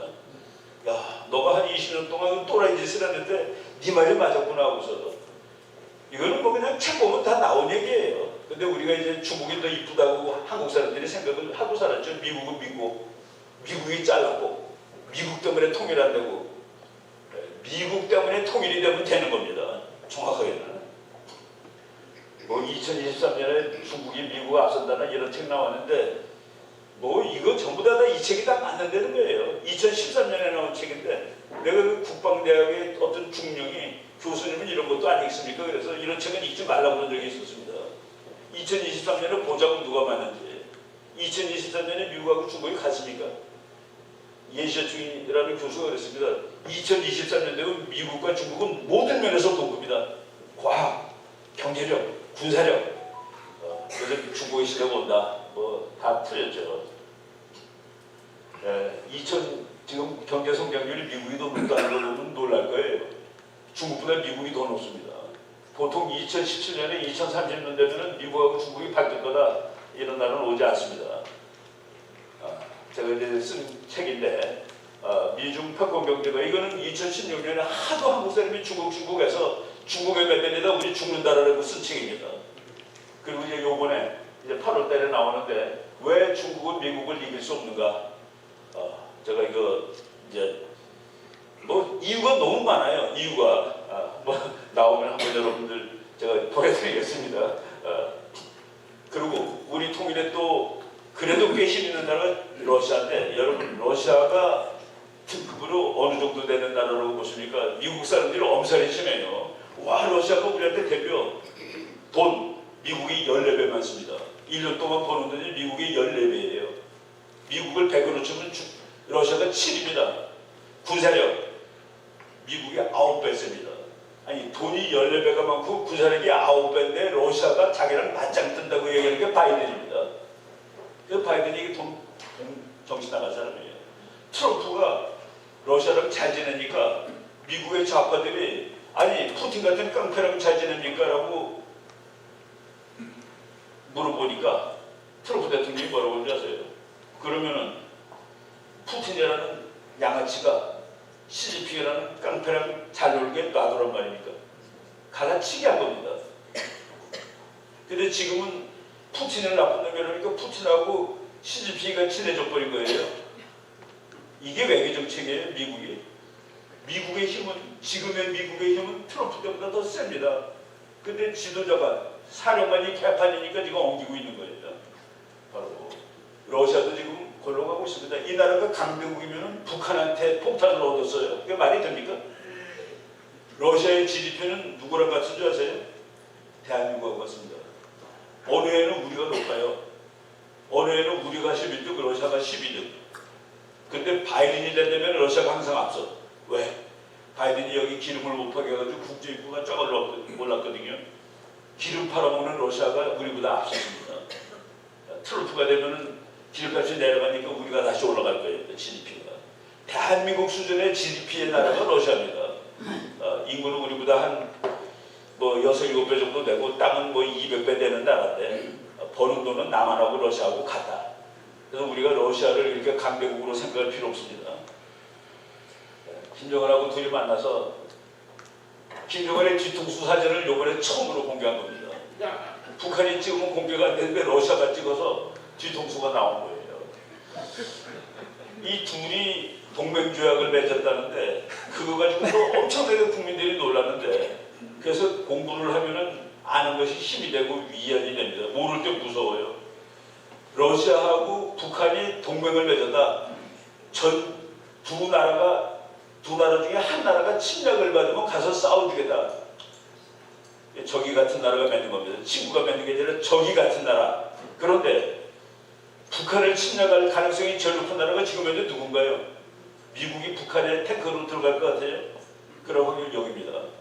야, 너가 한 20년 동안 또라이 짓을 했는데 네 말이 맞았구나 하고서 이거는 그냥 책 보면 다 나온 얘기예요. 근데 우리가 이제 중국이 더 이쁘다고 한국 사람들이 생각을 하고 살았죠. 미국은 미국이 잘랐고 미국 때문에 통일한다고. 미국 때문에 통일이 되면 되는 겁니다. 정확하게는. 뭐 2023년에 중국이 미국을 앞선다는 이런 책 나왔는데 뭐 이거 전부 다 이 책이 다 맞는다는 거예요. 2013년에 나온 책인데 내가 그 국방대학의 어떤 중령이 교수님은 이런 것도 아니겠습니까? 그래서 이런 책은 읽지 말라고 그런 적이 있었습니다. 2023년에 보자고 누가 맞는지. 2023년에 미국하고 중국이 같습니까? 예시아충이라는 교수가 그랬습니다. 2023년 되면 미국과 중국은 모든 면에서 동급이다. 과학, 경제력, 군사력. 그래서 중국의 시대가 온다. 뭐 다 틀렸죠. 지금 경제 성장률이 미국이 더 높다는 걸 보면 놀랄 거예요. 중국보다 미국이 더 높습니다. 보통 2017년에 2030년 되면 미국하고 중국이 바뀔 거다. 이런 날은 오지 않습니다. 제가 이제 쓴 책인데 미중 패권 경제가 이거는 2016년에 하도 한국 사람이 중국에서 중국에 몇 년이다 우리 죽는다라고 쓴 책입니다. 그리고 이제 요번에 이제 8월달에 나오는데 왜 중국은 미국을 이길 수 없는가? 제가 이거 이제 뭐 이유가 너무 많아요. 이유가 뭐 나오면 한번 여러분들 제가 보여드리겠습니다. 그리고 우리 통일에 또 그래도 꽤 힘 있는 나라가 러시아인데 여러분 러시아가 특급으로 어느 정도 되는 나라라고 보십니까? 미국 사람들이 엄살이 심해요. 와 러시아가 우리한테 대표 돈 미국이 14배 많습니다. 1년 동안 버는 돈이 미국이 14배예요. 미국을 100으로 치면 러시아가 7입니다. 군사력 미국이 9배입니다. 아니 돈이 14배가 많고 군사력이 9배인데 러시아가 자기랑 맞짱 뜬다고 얘기하는 게 바이든입니다. 그 바이든이 이게 정신 나간 사람이에요. 트럼프가 러시아랑 잘 지내니까 미국의 좌파들이 아니 푸틴 같은 깡패랑 잘 지냅니까? 라고 물어보니까 트럼프 대통령이 뭐라고 하는지 아세요? 그러면은 푸틴이라는 양아치가 시진핑이라는 깡패랑 잘 놀게 놔두란 말입니까? 갈라치기 한 겁니다. 근데 지금은 푸틴을 나쁜 놈이라니까 푸틴하고 시진핑이가 친해져 버린 거예요. 이게 외교 정책이에요, 미국이. 미국의 힘은, 지금의 미국의 힘은 트럼프 때보다 더 셉니다. 근데 지도자가, 사령관이 개판이니까 지금 엉기고 있는 거예요. 바로 러시아도 지금 골롱하고 있습니다. 이 나라가 강대국이면 북한한테 폭탄을 얻었어요. 그게 말이 됩니까? 러시아의 GDP는 누구랑 같은 줄 아세요? 대한민국하고 같습니다. 어느 해는 우리가 높아요. 어느 해는 우리가 11등, 러시아가 12등. 근데 바이든이 되려면 러시아가 항상 앞서. 왜? 바이든이 여기 기름을 못 파게 해가지고 국제유가가 쫙 올랐거든요. 기름 팔아먹는 러시아가 우리보다 앞섰습니다. 트럼프가 되면은 기름값이 내려가니까 우리가 다시 올라갈 거예요. GDP가. 대한민국 수준의 GDP의 나라가 러시아입니다. 인구는 우리보다 한 뭐 6, 7배 정도 되고 땅은 뭐 200배 되는 나라인데 버는 돈은 남한하고 러시아하고 같다. 그래서 우리가 러시아를 이렇게 강대국으로 생각할 필요 없습니다. 김정은하고 둘이 만나서 김정은의 뒤통수 사진을 이번에 처음으로 공개한 겁니다. 북한이 찍으면 공개가 안 되는데 러시아가 찍어서 뒤통수가 나온 거예요. 이 둘이 동맹조약을 맺었다는데 그거 가지고 엄청나게 국민들이 놀랐는데 그래서 공부를 하면은 아는 것이 힘이 되고 위안이 됩니다. 모를 때 무서워요. 러시아하고 북한이 동맹을 맺었다. 두 나라 중에 한 나라가 침략을 받으면 가서 싸워주겠다. 적이 같은 나라가 맺는 겁니다. 친구가 맺는 게 아니라 적이 같은 나라. 그런데 북한을 침략할 가능성이 제일 높은 나라가 지금 현재 누군가요? 미국이 북한에 탱크로 들어갈 것 같아요? 그럴 확률 0입니다.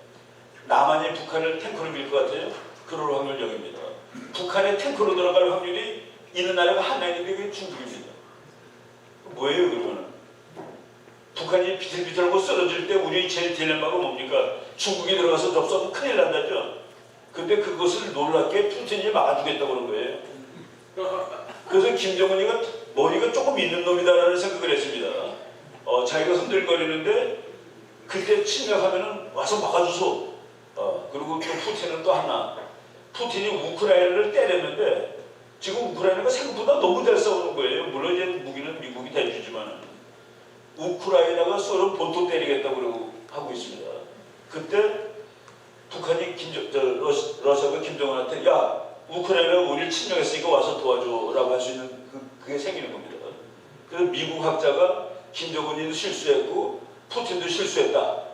남한이 북한을 탱크로 밀 것 같아요? 그럴 확률 0입니다. 북한에 탱크로 들어갈 확률이 있는 나라가 하나 있는데 그게 중국입니다. 뭐예요 그러면은? 북한이 비틀비틀하고 쓰러질 때 우리 제일 딜레마가 뭡니까? 중국이 들어가서 접수하면 큰일 난다죠. 근데 그것을 놀랍게 푸틴이 막아주겠다고 그런 거예요. 그래서 김정은이가 머리가 조금 있는 놈이다라는 생각을 했습니다. 자기가 흔들거리는데 그때 침략하면은 와서 막아주소. 그리고 또 푸틴은 또 하나 푸틴이 우크라이나를 때렸는데 지금 우크라이나가 생각보다 너무 잘 싸우는 거예요. 물론 이제 무기는 미국이 대주지만 우크라이나가 서로 본토 때리겠다고 그러고 하고 있습니다. 그때 북한이 러시아가 김정은한테 야 우크라이나가 우리를 침략했으니까 와서 도와줘라고 할 수 있는 그게 생기는 겁니다. 그래서 미국 학자가 김정은이 실수했고 푸틴도 실수했다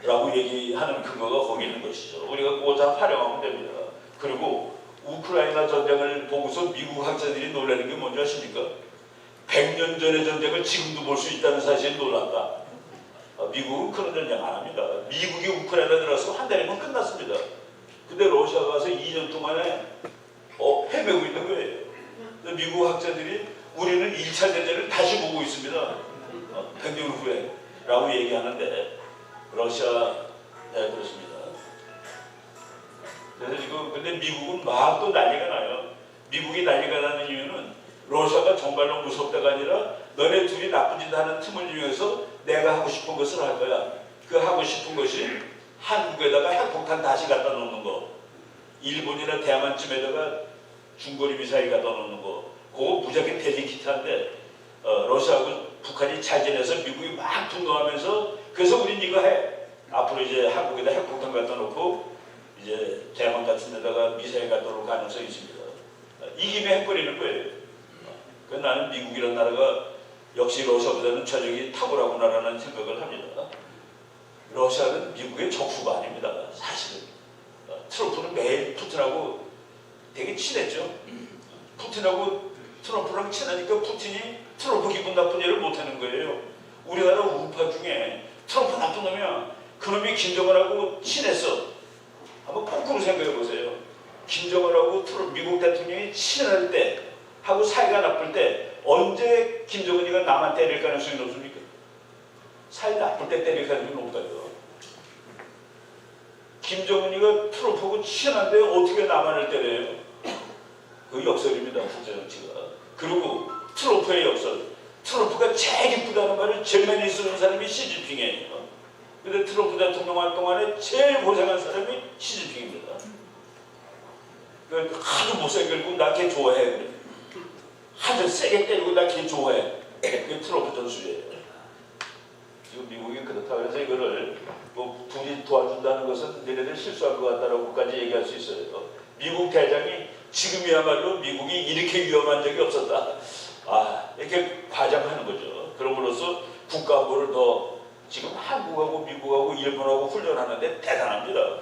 라고 얘기하는 근거가 거기 있는 것이죠. 우리가 그거 다 활용하면 됩니다. 그리고 우크라이나 전쟁을 보고서 미국 학자들이 놀라는 게 뭔지 아십니까? 100년 전의 전쟁을 지금도 볼 수 있다는 사실에 놀란다. 미국은 그런 전쟁 안 합니다. 미국이 우크라이나 들어가서 한 달이면 끝났습니다. 근데 러시아가 가서 2년 동안에 헤매고 있는 거예요. 미국 학자들이 우리는 2차 대전을 다시 보고 있습니다. 100년 후에 라고 얘기하는데 러시아 그렇습니다. 그래서 지금 근데 미국은 막 또 난리가 나요. 미국이 난리가 나는 이유는 러시아가 정말로 무섭다가 아니라 너네 둘이 나쁜 짓 하는 틈을 이용해서 내가 하고 싶은 것을 할 거야. 그 하고 싶은 것이 한국에다가 핵폭탄 다시 갖다 놓는 거, 일본이나 대만쯤에다가 중거리 미사일 갖다 놓는 거, 그거 무지하게 데리키트한데 러시아하고 북한이 잘 지내서 미국이 막 분노하면서 그래서 우린 이거 해. 앞으로 이제 한국에다 핵폭탄 갖다 놓고 이제 대만 같은 데다가 미사일 갖다 놓을 가능성이 있습니다. 이 김에 해버리는 거예요. 나는 미국이라는 나라가 역시 러시아보다는 전력이 탁월하구나라는 생각을 합니다. 러시아는 미국의 적수가 아닙니다. 사실은 트럼프는 매일 푸틴하고 되게 친했죠. 푸틴하고 트럼프랑 친하니까 푸틴이 트럼프 기분 나쁜 일을 못하는 거예요. 우리나라 우파 중에 트럼프 나쁜 놈이야. 그놈이 김정은하고 친했어. 한번 거꾸로 생각해 보세요. 김정은하고 미국 대통령이 친할 때 하고 사이가 나쁠 때 언제 김정은이가 남한 때릴 가능성이 높습니까? 사이 나쁠 때 때릴 가능성이 높다고요. 김정은이가 트럼프하고 친한데 어떻게 남한을 때려요? 그 역설입니다. 국제 정치가. 그리고 트럼프의 역설. 트럼프가 제일 이쁘다는 말을 제일 많이 쓰는 사람이 시진핑이에요. 근데 트럼프 대통령 활동안에 제일 고생한 사람이 시진핑입니다. 하도 못생겼고 나 걔 좋아해. 그래. 하도 세게 때리고 나 걔 좋아해. 그게 트럼프 전술이에요. 지금 미국이 그렇다 그래서 이거를 뭐 둘이 도와준다는 것은 너네들 실수한 것 같다라고까지 얘기할 수 있어요. 미국 대장이 지금이야말로 미국이 이렇게 위험한 적이 없었다. 이렇게 과장하는 거죠. 그럼으로써 국가안보를 더 지금 한국하고 미국하고 일본하고 훈련하는데 대단합니다.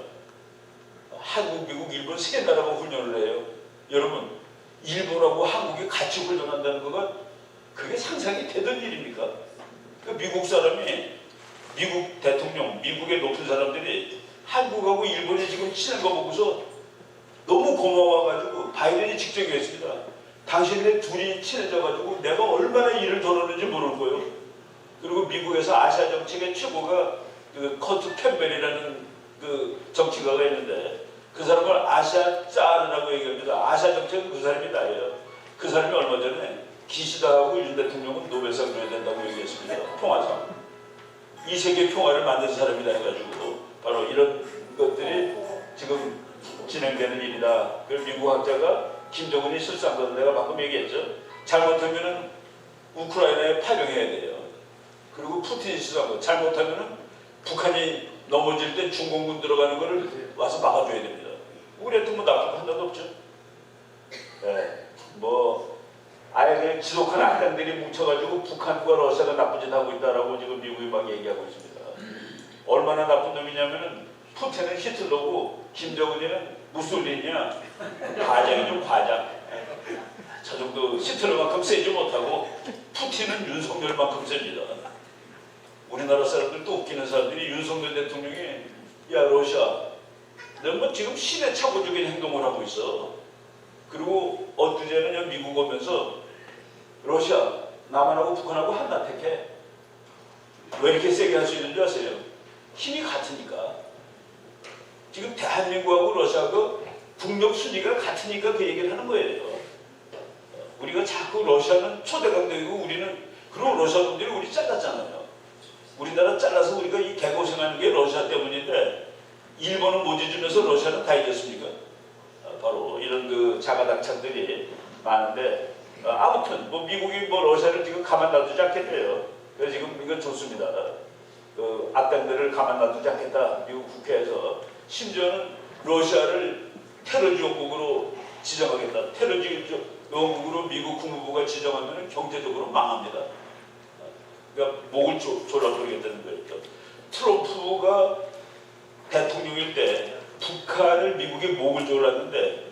한국, 미국, 일본 세 나라가 훈련을 해요. 여러분, 일본하고 한국이 같이 훈련한다는 거가 그게 상상이 되던 일입니까? 그 미국 사람이, 미국 대통령, 미국의 높은 사람들이 한국하고 일본이 지금 친한 거 보고서 너무 고마워가지고 바이든이 직접 얘기했습니다. 당신네 둘이 친해져가지고 내가 얼마나 일을 벌었는지 모를 거예요. 그리고 미국에서 아시아 정책의 최고가 그 커트 캠벨이라는 그 정치가가 있는데 그 사람을 아시아 짤이라고 얘기합니다. 아시아 정책은 그 사람이 나예요. 그 사람이 얼마 전에 기시다하고 윤 대통령은 노벨상 줘야 된다고 얘기했습니다. 평화상. 이 세계 평화를 만든 사람이다 해가지고 바로 이런 것들이 지금 진행되는 일이다. 그 미국 학자가 김정은이 실수한 건 내가 방금 얘기했죠. 잘못하면은 우크라이나에 파병해야 돼요. 그리고 푸틴이 실수한 거. 잘못하면은 북한이 넘어질 때 중공군 들어가는 거를 와서 막아줘야 됩니다. 우리한테 뭐 나쁜 거 하나도 없죠. 네. 아예 그냥 지독한 악당들이 뭉쳐가지고 북한과 러시아가 나쁜 짓 하고 있다라고 지금 미국이 막 얘기하고 있습니다. 얼마나 나쁜 놈이냐면은 푸틴은 히틀러고 김정은이는 무솔리니야. 과장이죠, 과장. 저 정도 히틀러만큼 세지 못하고 푸틴은 윤석열만큼 셉니다. 우리나라 사람들도 웃기는 사람들이 윤석열 대통령이 야 러시아 너 뭐 지금 시대착오적인 행동을 하고 있어. 그리고 엊그제는 미국 오면서 러시아 남한하고 북한하고 한나 택해. 왜 이렇게 세게 할 수 있는 줄 아세요? 힘이 같으니까. 지금 대한민국하고 러시아하고 국력 순위가 같으니까 그 얘기를 하는 거예요. 우리가 자꾸 러시아는 초대강국이고 우리는 그리고 러시아 놈들이 우리 잘랐잖아요. 우리나라 잘라서 우리가 이 개고생하는 게 러시아 때문인데 일본은 못 잊으면서 러시아는 다 이겼습니까? 바로 이런 그 자가당착들이 많은데 아무튼 뭐 미국이 뭐 러시아를 지금 가만 놔두지 않겠대요. 그래서 지금 이건 좋습니다. 그 악당들을 가만 놔두지 않겠다. 미국 국회에서 심지어는 러시아를 테러지 원국으로 지정하겠다. 테러지 원국으로 미국 국무부가 지정하면 경제적으로 망합니다. 그러니까 목을 졸라버리겠다는 거예요. 트럼프가 대통령일 때 북한을 미국의 목을 졸랐는데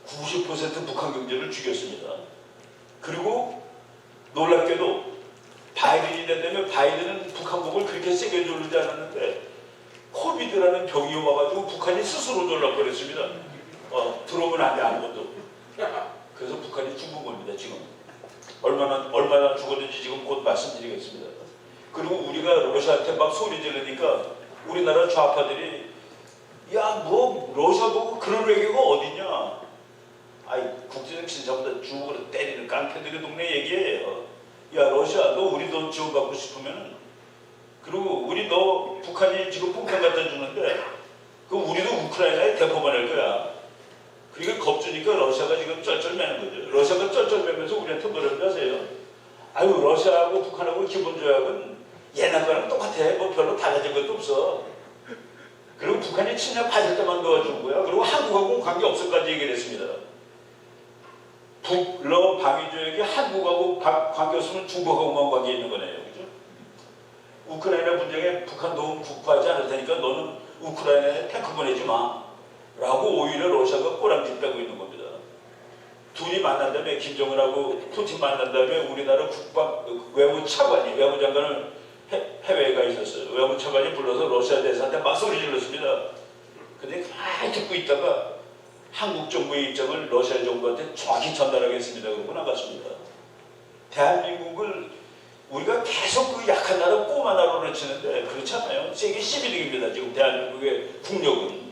90% 북한 경제를 죽였습니다. 그리고 놀랍게도 바이든이 된다면 바이든은 북한 목을 그렇게 세게 조르지 않았는데 코비드라는 병이 와가지고 북한이 스스로 졸라버렸습니다. 들어오면 안 돼 아무것도. 그래서 북한이 죽은 겁니다 지금. 얼마나 죽었는지 지금 곧 말씀드리겠습니다. 그리고 우리가 러시아한테 막 소리 지르니까 우리나라 좌파들이 야 뭐 러시아 보고 그런 외교가 어디냐. 아이 국제적 신사보다 죽으로 때리는 깡패들의 동네 얘기예요. 야 러시아 너 우리 돈 지원받고 싶으면 그리고 우리 너 북한이 지금 폭탄 갖다 주는데 그 우리도 우크라이나에 대포보낼 거야. 그러니까 겁주니까 러시아가 지금 쩔쩔매는 거죠. 러시아가 쩔쩔매면서 우리한테 뭐라고 하세요? 아유 러시아하고 북한하고 기본 조약은 옛날 거랑 똑같아. 뭐 별로 달라진 것도 없어. 그리고 북한이 침략 받을 때만 도와준 거야. 그리고 한국하고는 관계 없을까지 얘기를 했습니다. 북러 방위 조약이 한국하고 관계 없으면 중국하고만 관계 있는 거네요. 그죠? 우크라이나 분쟁에 북한 도움 구하지 않을 테니까 너는 우크라이나에 탱크 보내지 마. 라고 오히려 러시아가 꼬랑지 빼고 있는 겁니다. 둘이 만난 다음에 김정은하고 푸틴 만난 다음에 우리나라 외무차관이 외무장관을 해외에 가 있었어요. 외무차관이 불러서 러시아 대사한테 막 소리 질렀습니다. 근데 가만히 듣고 있다가 한국 정부의 입장을 러시아 정부한테 정확히 전달하겠습니다. 그러고 나갔습니다. 대한민국을 우리가 계속 그 약한 나라 꼬마 나라로 치는데 그렇지 않아요. 세계 12등입니다. 지금 대한민국의 국력은.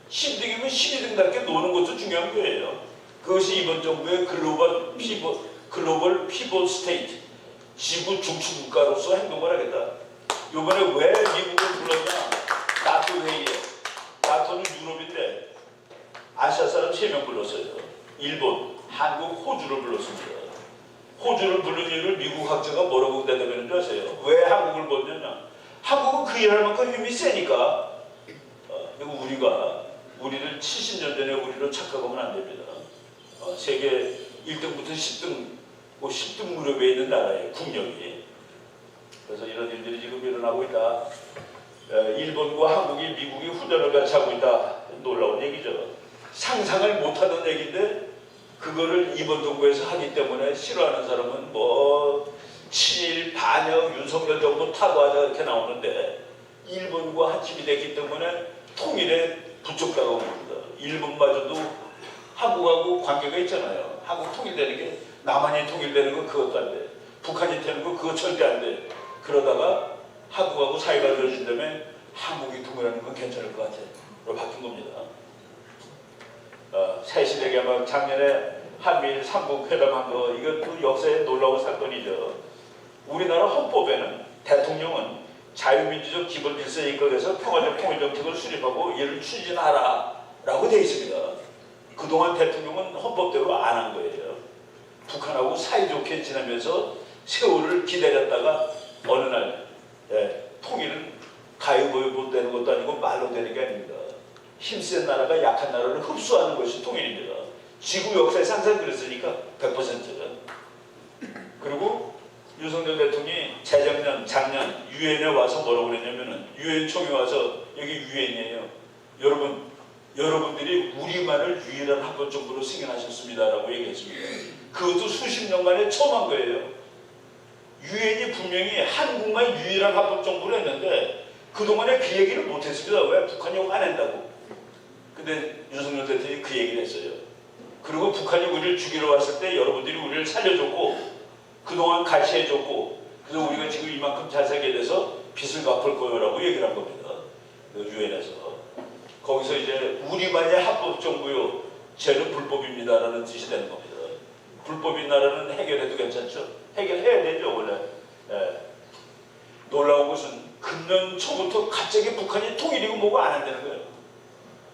12등이면 12등답게 노는 것도 중요한 거예요. 그것이 이번 정부의 글로벌 피봇 스테이트, 지구 중추국가로서 행동을 하겠다. 이번에 왜 미국을 불렀냐? 나토 회의에. 나토는 유럽인데 아시아 사람 3명 불렀어요. 일본, 한국, 호주를 불렀습니다. 호주를 부른 이유를 미국 학자가 뭐라고 대답했는지 아세요? 왜 한국을 불렀냐? 한국은 그 일할 만큼 힘이 세니까. 그리고 우리를 70년 전에 우리로 착각하면 안 됩니다. 세계 1등부터 10등, 10등 무렵에 있는 나라예요, 국력이. 그래서 이런 일들이 지금 일어나고 있다. 일본과 한국이 미국이 후전을 같이 하고 있다. 놀라운 얘기죠. 상상을 못하던 얘기인데 그거를 이번 정부에서 하기 때문에 싫어하는 사람은 뭐 친일, 반역, 윤석열 정부 타도하자 이렇게 나오는데 일본과 한 팀이 됐기 때문에 통일에 부족하다고 봅니다. 일본마저도 한국하고 관계가 있잖아요. 한국 통일되는 게 남한이 통일되는 건 그것도 안 돼. 북한이 되는 건 그거 절대 안 돼. 그러다가 한국하고 사이가 좋아진다면 한국이 통일하는 건 괜찮을 것 같아. 로 바뀐 겁니다. 새시대가 막 작년에 한미일 3국 회담한 거 이것도 역사에 놀라운 사건이죠. 우리나라 헌법에는 대통령은 자유민주적 기본 질서에 입각해서 평화적 통일정책을 수립하고 이를 추진하라 라고 되어 있습니다. 그동안 대통령은 헌법대로 안 한 거예요. 북한하고 사이좋게 지내면서 세월을 기다렸다가 어느 날 통일은 가위바위보 되는 것도 아니고 말로 되는 게 아닙니다. 힘센 나라가 약한 나라를 흡수하는 것이 통일입니다. 지구 역사에 항상 그랬으니까 100%는. 그리고 윤석열 대통령이 재작년, 작년 유엔에 와서 뭐라고 그랬냐면은 유엔 총회 와서 여기 유엔이에요. 여러분들이 우리만을 유일한 한번 정부로 승인하셨습니다라고 얘기했습니다. 그것도 수십 년 만에 처음 한 거예요. 유엔이 분명히 한국만 유일한 합법 정부로 했는데 그동안에 그 얘기를 못했습니다. 왜? 북한이 안 한다고. 근데 윤석열 대통령이 그 얘기를 했어요. 그리고 북한이 우리를 죽이러 왔을 때 여러분들이 우리를 살려줬고 그동안 같이 해줬고 그래서 우리가 지금 이만큼 잘 살게 돼서 빚을 갚을 거요라고 얘기를 한 겁니다. 유엔에서. 거기서 이제 우리만의 합법 정부요. 쟤는 불법입니다라는 뜻이 되는 겁니다. 불법인 나라는 해결해도 괜찮죠? 해결해야 되죠 원래. 놀라운 것은 금년 초부터 갑자기 북한이 통일이고 뭐고 안 한다는 거예요.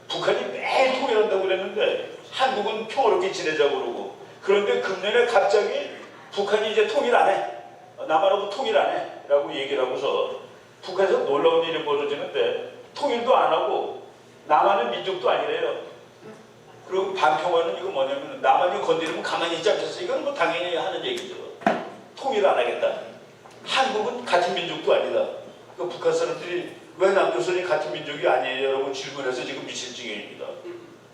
북한이 매일 통일한다고 그랬는데 한국은 평화롭게 지내자고 그러고 그런데 금년에 갑자기 북한이 이제 통일 안 해. 남한하고 통일 안 해. 라고 얘기를 하고서 북한에서 놀라운 일이 벌어지는데 통일도 안 하고 남한은 민족도 아니래요. 그리고 반평화는 이거 뭐냐면 남한이 건드리면 가만히 있지 않겠어. 이건 뭐 당연히 하는 얘기죠. 통일 안 하겠다. 한국은 같은 민족도 아니다. 그 북한 사람들이 왜 남조선이 같은 민족이 아니에요? 라고 질문해서 지금 미칠 지경입니다.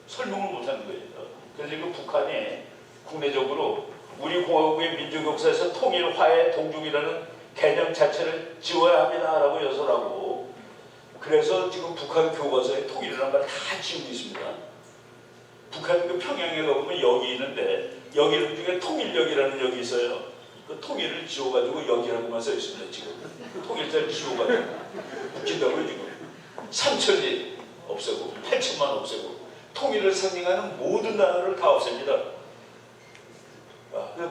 설명을 못하는 거예요. 그래서 지금 북한이 국내적으로 우리 공화국의 민족 역사에서 통일, 화해, 동중이라는 개념 자체를 지워야 합니다. 라고 여설하고 그래서 지금 북한 교과서에 통일이라는 걸 다 지우고 있습니다. 북한 그 평양에 가보면 역이 있는데 역 이름 중에 통일역이라는 역이 있어요. 그 통일을 지워가지고 역이라고만 써 있습니다. 지금 통일자를 지워가지고 웃긴다고요 지금. 3천리 없애고 8천만 없애고 통일을 상징하는 모든 단어를 다 없앱니다.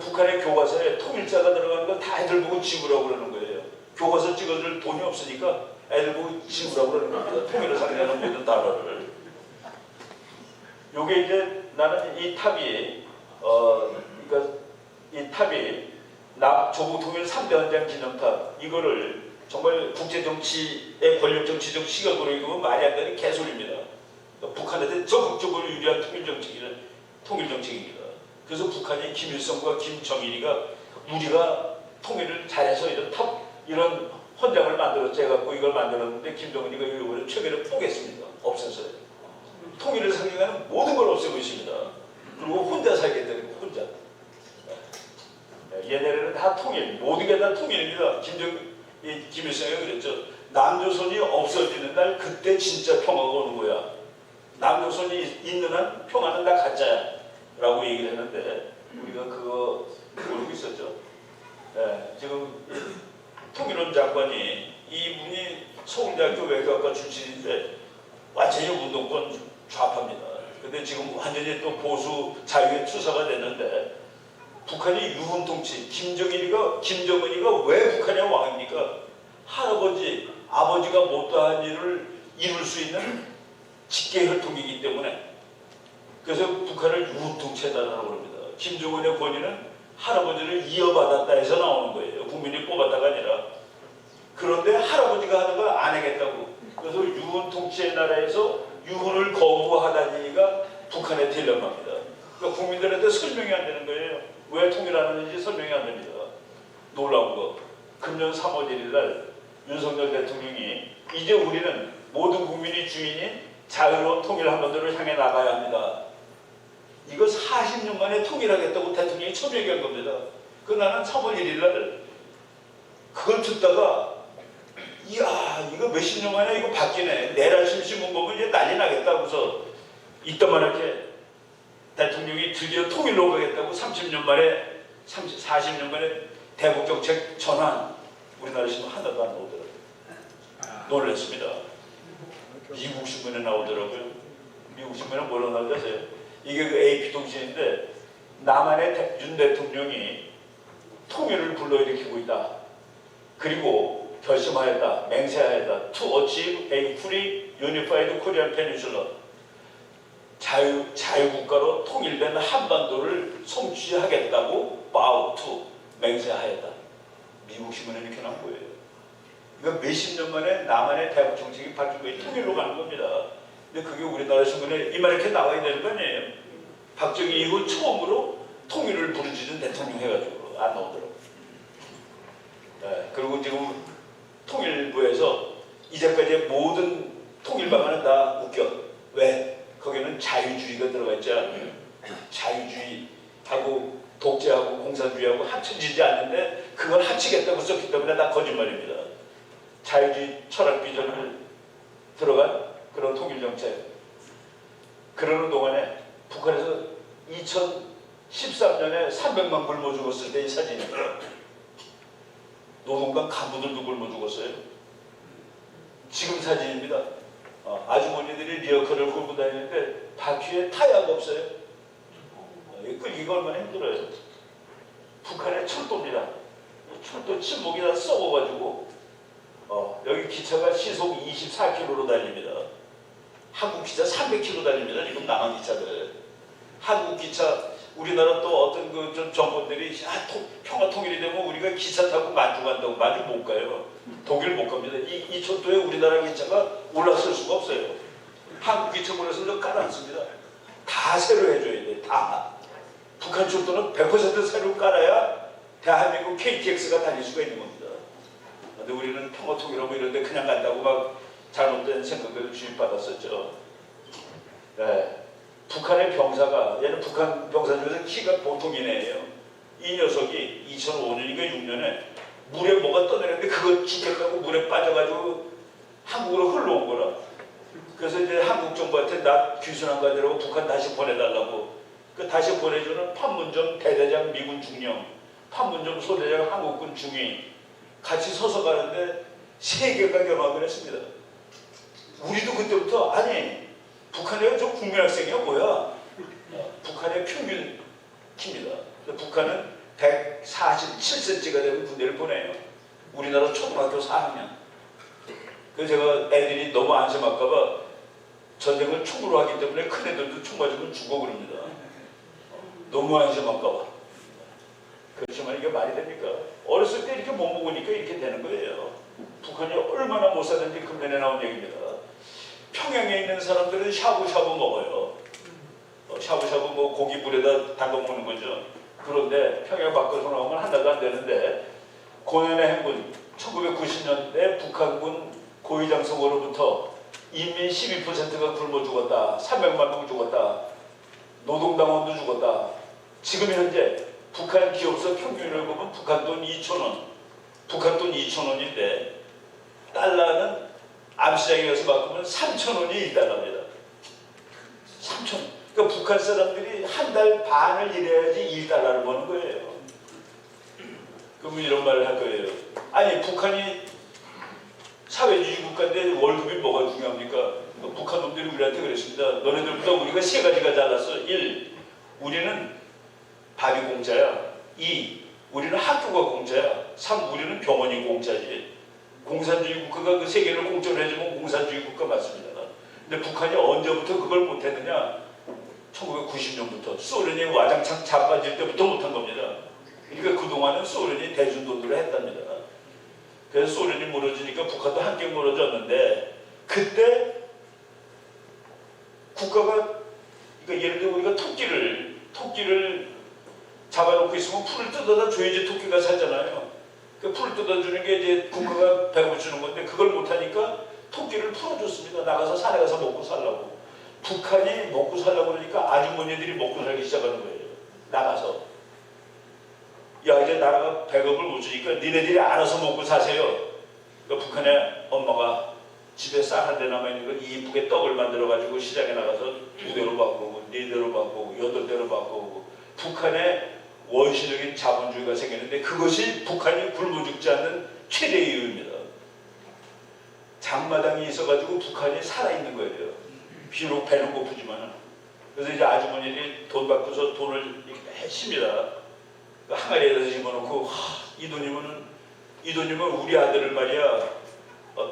북한의 교과서에 통일자가 들어가는 거 다 애들 보고 지우라고 그러는 거예요. 교과서 찍어줄 돈이 없으니까 애들 보고 지우라고 그러는 겁니다. 통일을 상징하는 모든 단어를. 요게 이제 나는 이 탑이 그러니까 이 탑이 조국 통일 3대 헌장 기념탑 이거를 정말 국제 정치의 권력 정치적 시각으로 읽으면 말이 안 되는 개소리입니다. 그러니까 북한한테 적극적으로 유리한 통일 정책입니다. 그래서 북한이 김일성과 김정일이가 우리가 통일을 잘해서 이런 헌장을 만들었지 해갖고 이걸 만들었는데 김정은이가 이걸 최근에 포기했습니다. 없었어요. 통일을 상징하는 모든 걸 없애고 있습니다. 그리고 혼자 살겠다는 거, 혼자. 얘네들은 다 통일, 모든 게 다 통일입니다. 김일성이 그랬죠. 남조선이 없어지는 날 그때 진짜 평화가 오는 거야. 남조선이 있는 한 평화는 다 가짜야. 라고 얘기를 했는데 우리가 그거 모르고 있었죠. 지금 통일원 장관이 이분이 서울대학교 외교학과 출신인데 완전히 운동권 좌파입니다. 근데 지금 완전히 또 보수 자유의 투사가 됐는데 북한이 유훈통치, 김정은이가 왜 북한의 왕입니까? 할아버지, 아버지가 못다한 일을 이룰 수 있는 직계혈통이기 때문에 그래서 북한을 유훈통치해달라고 합니다. 김정은의 권위는 할아버지를 이어받았다 해서 나오는 거예요. 국민이 뽑았다가 아니라. 그런데 할아버지가 하는 걸 안 하겠다고. 그래서 유훈통치의 나라에서 유훈을 거부하다니가 북한의 딜레마입니다. 그러니까 국민들한테 설명이 안 되는 거예요. 왜 통일하는지 설명이 안 됩니다. 놀라운 거. 금년 3월 1일 날 윤석열 대통령이 이제 우리는 모든 국민이 주인인 자유로운 통일 한반도를 향해 나가야 합니다. 이거 40년 만에 통일하겠다고 대통령이 처음 얘기한 겁니다. 그 나는 3월 1일 날 그걸 듣다가 이야 이거 몇십 년 만에 이거 바뀌네. 내란심 신문 보면 이제 난리 나겠다 하고서 이따만하게 대통령이 드디어 통일로 가겠다고 40년 만에 대북정책 전환 우리나라 신문 하나도 안 나오더라고요. 놀랐습니다. 미국 신문에 나오더라고요. 미국 신문에 뭐라고 나오지 아세요? 이게 그 AP통신인데 남한의 윤 대통령이 통일을 불러일으키고 있다. 그리고 결심하였다. 맹세하였다. To achieve a fully unified Korean Peninsula. 자유국가로 통일된 한반도를 성취하겠다고 vow to 맹세하였다. 미국 신문에 이렇게 나온 거예요. 이거 몇십 년 만에 남한의 대북 정책이 바뀐 거예요. 통일로 가는 겁니다. 근데 그게 우리나라 신문에 이만 이렇게 나와야 되는 거 아니에요? 박정희 이후 처음으로 통일을 부르짖은 대통령 해가지고 안 나오더라고요. 그리고 지금 통일부에서 이제까지 모든 통일 방안은 다 웃겨. 왜? 거기는 자유주의가 들어가 있지 않아요. 자유주의하고 독재하고 공산주의하고 합쳐지지 않는데 그걸 합치겠다고 썼기 때문에 다 거짓말입니다. 자유주의 철학 비전을 들어간 그런 통일 정책. 그러는 동안에 북한에서 2013년에 300만 굶어 죽었을 때 이 사진입니다. 노동당 간부들도 굶어 죽었어요. 지금 사진입니다. 아주머니들이 리어커를 끌고 다니는데 바퀴에 타이어가 없어요. 이거 얼마나 힘들어요. 북한의 철도입니다. 철도 침묵이 다 썩어가지고 여기 기차가 시속 24km로 달립니다. 한국 기차 300km 달립니다. 지금 남한 기차들. 한국 기차 우리나라 또 어떤 그 좀 정권들이 평화 통일이 되면 우리가 기차 타고 만주 간다고 만주 못 가요. 독일 못 갑니다. 이 철도에 우리나라 기차가 올라설 수가 없어요. 한국 기차권에서 깔아놨습니다. 다 새로 해줘야 돼. 다. 북한 철도는 100% 새로 깔아야 대한민국 KTX가 달릴 수가 있는 겁니다. 근데 우리는 평화 통일하고 이런데 그냥 간다고 막 잘못된 생각을 주입받았었죠. 네. 북한의 병사가 얘는 북한 병사 중에서 키가 보통이네요. 이 녀석이 2005년인가 6년에 물에 뭐가 떠내렸는데 그거 죽겠다고 물에 빠져가지고 한국으로 흘러온 거라. 그래서 이제 한국 정부한테 나 귀순한 거 아니라고 북한 다시 보내달라고. 그 다시 보내주는 판문점 대대장 미군 중령, 판문점 소대장 한국군 중위 같이 서서 가는데 3개가 경합을 했습니다. 우리도 그때부터 아니 북한의 저 국민학생이야 뭐야? 북한의 평균 키입니다. 북한은 147cm가 되면 군대를 보내요. 우리나라 초등학교 4학년. 그래서 제가 애들이 너무 안심할까봐 전쟁을 총으로 하기 때문에 큰 애들도 총 맞으면 죽어 그럽니다. 너무 안심할까봐. 그렇지만 이게 말이 됩니까? 어렸을 때 이렇게 못 먹으니까 이렇게 되는 거예요. 북한이 얼마나 못 사는지 금년에 나온 얘기입니다. 평양에 있는 사람들은 샤브샤브 먹어요. 샤브샤브 뭐 고기 물에다 담궈 먹는 거죠. 그런데 평양 밖으로 나오면 하나도 안 되는데 고현의 행군 1990년대 북한군 고위장성으로부터 인민 12%가 굶어 죽었다. 300만 명 죽었다. 노동당원도 죽었다. 지금 현재 북한 기업서 평균을 보면 북한 돈 2,000원, 북한 돈 2,000원인데 달러는 암시장에 가서 바꾸면 3,000원이 1달러입니다. 3,000원. 그러니까 북한 사람들이 한 달 반을 일해야지 1달러를 버는 거예요. 그럼 이런 말을 할 거예요. 아니 북한이 사회주의 국가인데 월급이 뭐가 중요합니까? 북한 놈들이 우리한테 그랬습니다. 너네들보다 우리가 3가지가 잘났어. 1. 우리는 밥이 공짜야. 2. 우리는 학교가 공짜야. 3. 우리는 병원이 공짜지. 공산주의 국가가 그 세계를 공짜로 해주면 공산주의 국가 맞습니다. 근데 북한이 언제부터 그걸 못했느냐? 1990년부터 소련이 와장창 자빠질 때부터 못한 겁니다. 그러니까 그동안은 소련이 대중돈으로 했답니다. 그래서 소련이 무너지니까 북한도 함께 무너졌는데 그때 국가가 그러니까 예를 들어 우리가 토끼를 잡아놓고 있으면 풀을 뜯어다 줘야지 토끼가 살잖아요. 그 풀을 뜯어주는 게 이제 국가가 배고프주는 건데 그걸 못하니까 토끼를 풀어줬습니다. 나가서 산에 가서 먹고 살라고. 북한이 먹고 살라고 그러니까 아주머니들이 먹고 살기 시작하는 거예요. 나가서. 야 이제 나라가 배급을 못 주니까 니네들이 알아서 먹고 사세요. 그러니까 북한의 엄마가 집에 쌀 한 대 남아있는 걸 이쁘게 떡을 만들어가지고 시장에 나가서 2대로 바꾸고 4대로 바꾸고 8대로 바꾸고 북한의 원시적인 자본주의가 생기는데 그것이 북한이 굶어 죽지 않는 최대의 이유입니다. 장마당이 있어가지고 북한이 살아있는 거예요. 비록 배는 고프지만. 그래서 이제 아주머니들이 돈 받고서 돈을 했습니다. 항아리에다 집어넣고 이 돈이면 우리 아들을 말이야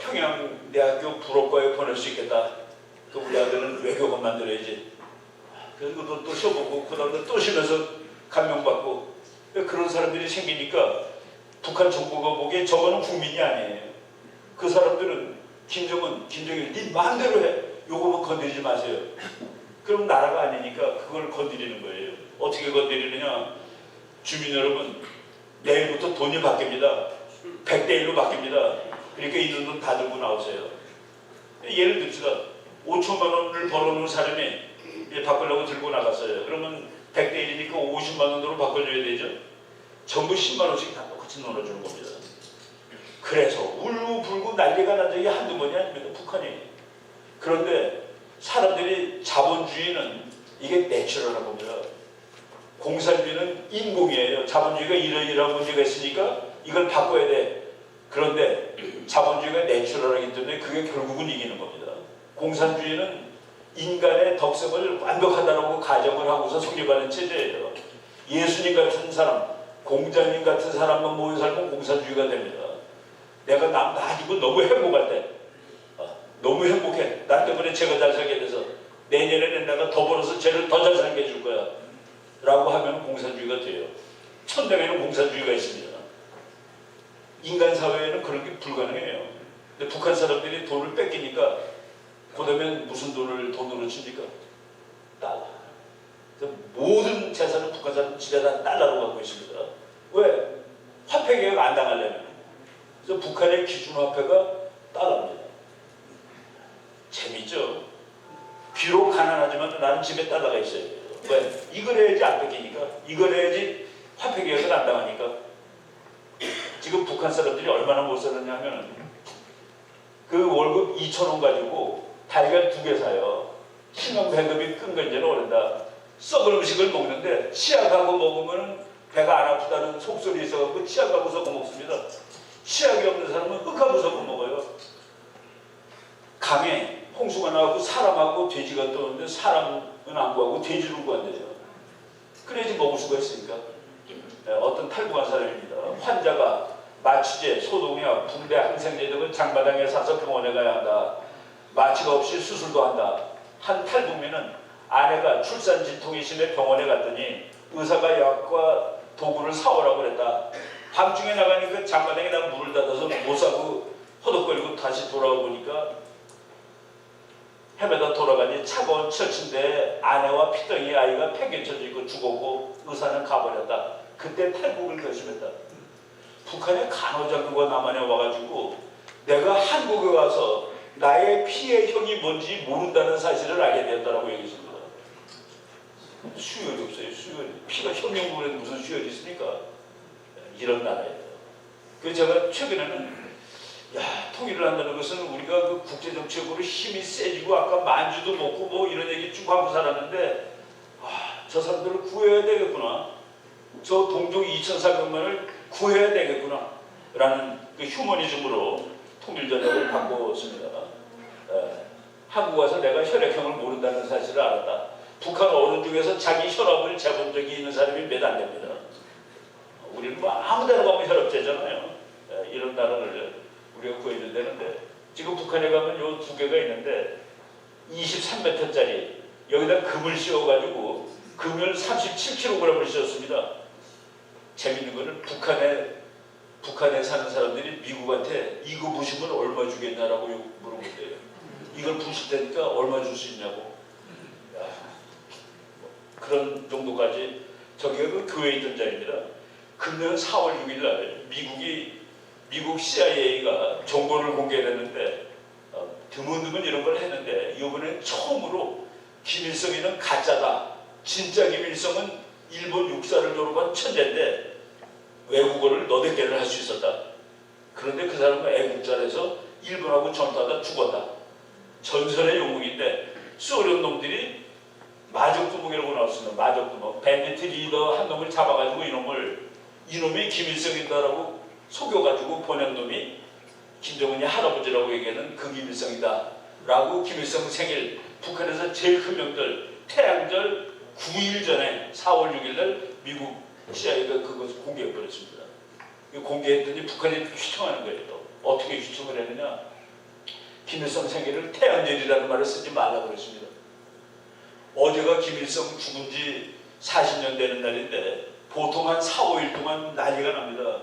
평양대학교 불어과에 보낼 수 있겠다. 그 우리 아들은 외교관 만들어야지. 그래서 그 돈 또 쉬어보고 그 다음에 또 쉬면서 감명받고 그런 사람들이 생기니까 북한 정부가 보기에 저거는 국민이 아니에요. 그 사람들은 김정일 네 마음대로 해. 요거는 건드리지 마세요. 그럼 나라가 아니니까 그걸 건드리는 거예요. 어떻게 건드리느냐. 주민 여러분 내일부터 돈이 바뀝니다. 100대 1로 바뀝니다. 그러니까 있는 돈 다 들고 나오세요. 예를 듭시다. 5천만 원을 벌어놓은 사람이 바꾸려고 들고 나갔어요. 그러면 100대 1이니까 50만 원으로 바꿔줘야 되죠. 전부 10만 원씩 다 똑같이 넣어주는 겁니다. 그래서 울고불고 난리가 난 적이 한두 번이 아닙니다. 북한이. 그런데 사람들이 자본주의는 이게 내추럴한 겁니다. 공산주의는 인공이에요. 자본주의가 이런 문제가 있으니까 이걸 바꿔야 돼. 그런데 자본주의가 내추럴하기 때문에 그게 결국은 이기는 겁니다. 공산주의는 인간의 덕성을 완벽하다고 가정을 하고서 성립하는 체제예요. 예수님 같은 사람, 공자님 같은 사람만 모여 살면 공산주의가 됩니다. 내가 나 가지고 너무 행복할 때 너무 행복해. 나 때문에 제가 잘 살게 돼서 내년에 내가 더 벌어서 쟤를 더 잘 살게 해줄 거야 라고 하면 공산주의가 돼요. 천당에는 공산주의가 있습니다. 인간 사회에는 그런 게 불가능해요. 근데 북한 사람들이 돈을 뺏기니까 그다음에 무슨 돈으로 칩니까? 달러. 모든 재산은 북한 사람은 집에 다 달러로 갖고 있습니다. 왜? 화폐 개혁 안 당하려면. 그래서 북한의 기준 화폐가 달러입니다. 재밌죠? 비록 가난하지만 나는 집에 달러가 있어야 돼요. 왜? 이걸 해야지 안 뺏기니까. 이걸 해야지 화폐 개혁을 안 당하니까. 지금 북한 사람들이 얼마나 못 살았냐면 그 월급 2,000원 가지고 달걀 2개 사요. 신용 배급이 끊긴지는 오른다. 썩은 음식을 먹는데 치약하고 먹으면 배가 안 아프다는 속설이 있어갖고 치약하고 섞어 먹습니다. 치약이 없는 사람은 흙하고 섞어 먹어요. 강에 홍수가 나고 사람하고 돼지가 떠오는데 사람은 안 구하고 돼지를 구한대요. 그래야지 먹을 수가 있으니까. 어떤 탈북한 사람입니다. 환자가 마취제, 소독약, 붕대, 항생제 등은 장마당에 사서 병원에 가야 한다. 마취가 없이 수술도 한다. 한 탈북민은 아내가 출산 진통이 심해 병원에 갔더니 의사가 약과 도구를 사오라고 그랬다. 밤중에 나가니까 장마당에다 물을 닫아서 못 사고 허덕거리고 다시 돌아오니까 헤매다 돌아가니 차가운 철친데 아내와 피덩이 아이가 팽개쳐져 있고 죽었고 의사는 가버렸다. 그때 탈북을 결심했다. 북한의 간호장교가 남한에 와가지고 내가 한국에 와서 나의 피의 형이 뭔지 모른다는 사실을 알게 되었다라고 얘기했습니다. 수혈이 없어요. 수혈. 피가 형용부에 무슨 수혈이 있습니까? 이런 나라예요. 그래서 제가 최근에는 통일을 한다는 것은 우리가 그 국제정치적으로 힘이 세지고 아까 만주도 먹고 뭐 이런 얘기 쭉 하고 살았는데 저 사람들을 구해야 되겠구나. 저 동족 2,400만을 구해야 되겠구나 라는 그 휴머니즘으로 통일전략을 바꿨습니다. 한국 와서 내가 혈액형을 모른다는 사실을 알았다. 북한 어른 중에서 자기 혈압을 재본 적이 있는 사람이 몇 안 됩니다. 우리는 뭐 아무 데나 가면 혈압재잖아요. 이런 나라를 우리가 구해줘야 되는데 지금 북한에 가면 요 2개가 있는데 23m짜리 여기다 금을 씌워가지고 금을 37kg을 씌웠습니다. 재밌는 거는 북한에 사는 사람들이 미국한테 이거 부시면 얼마 주겠냐라고 물어본대요. 이걸 부실 테니까 얼마 줄 수 있냐고. 그런 정도까지 저기가 그 교회에 있던 자리입니다. 금년 4월 6일 날 미국 CIA가 정보를 공개했는데 드문드문 이런 걸 했는데 이번에 처음으로 김일성이는 가짜다. 진짜 김일성은 일본 육사를 졸업한 천재인데 외국어를 너댓 개를 할 수 있었다. 그런데 그 사람은 애국자라서 일본하고 전투하다 죽었다. 전설의 영웅인데 소련 놈들이 마적두목이라고 나왔습니다. 마적두목. 밴디트 리더 한 놈을 잡아가지고 이놈이 김일성이다라고 속여가지고 보낸 놈이 김정은이 할아버지라고 얘기하는 그 김일성이다 라고 김일성 생일 북한에서 제일 큰 명절 태양절 9일 전에 4월 6일 날 미국 CIA가 그것을 공개해버렸습니다. 공개했더니 북한이 휘청하는 거예요. 어떻게 휘청을 했느냐. 김일성 생일을 태양절이라는 말을 쓰지 말라고 그랬습니다. 어제가 김일성 죽은 지 40년 되는 날인데 보통 한 4, 5일 동안 난리가 납니다.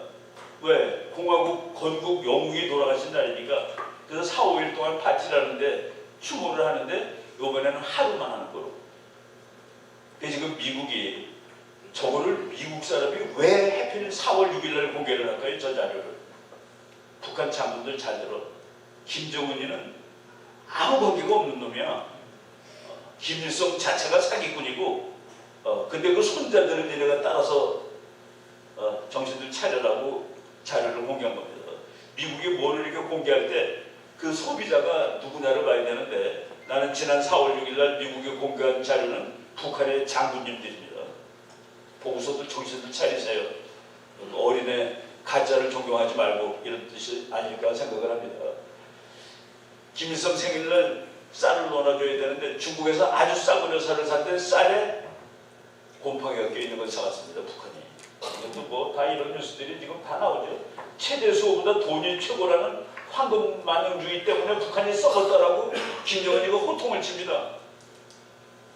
왜? 공화국 건국 영웅이 돌아가신 날이니까. 그래서 4, 5일 동안 파티를 하는데 추모를 하는데 이번에는 하루만 하는 거로. 근데 지금 미국이 저거를 미국 사람이 왜 하필 4월 6일 날 공개를 할까요? 저 자료를. 북한 장군들 잘 들어. 김정은이는 아무 관계가 없는 놈이야. 김일성 자체가 사기꾼이고 근데 그 손자들은 얘네가 따라서 정신들 차려라고 자료를 공개한 겁니다. 미국이 뭐를 이렇게 공개할 때 그 소비자가 누구냐를 봐야 되는데 나는 지난 4월 6일 날 미국이 공개한 자료는 북한의 장군님들입니다. 보고서도 정신들 차리세요. 어린애 가짜를 존경하지 말고 이런 뜻이 아닐까 생각을 합니다. 김일성 생일날 쌀을 넣어줘야 되는데 중국에서 아주 싸구려 쌀을 샀는데 쌀에 곰팡이가 껴있는 걸 사왔습니다. 북한이. 이것도 뭐 다 이런 뉴스들이 지금 다 나오죠. 최대 수호보다 돈이 최고라는 황금 만능주의 때문에 북한이 썩었다라고 김정은이가 호통을 칩니다.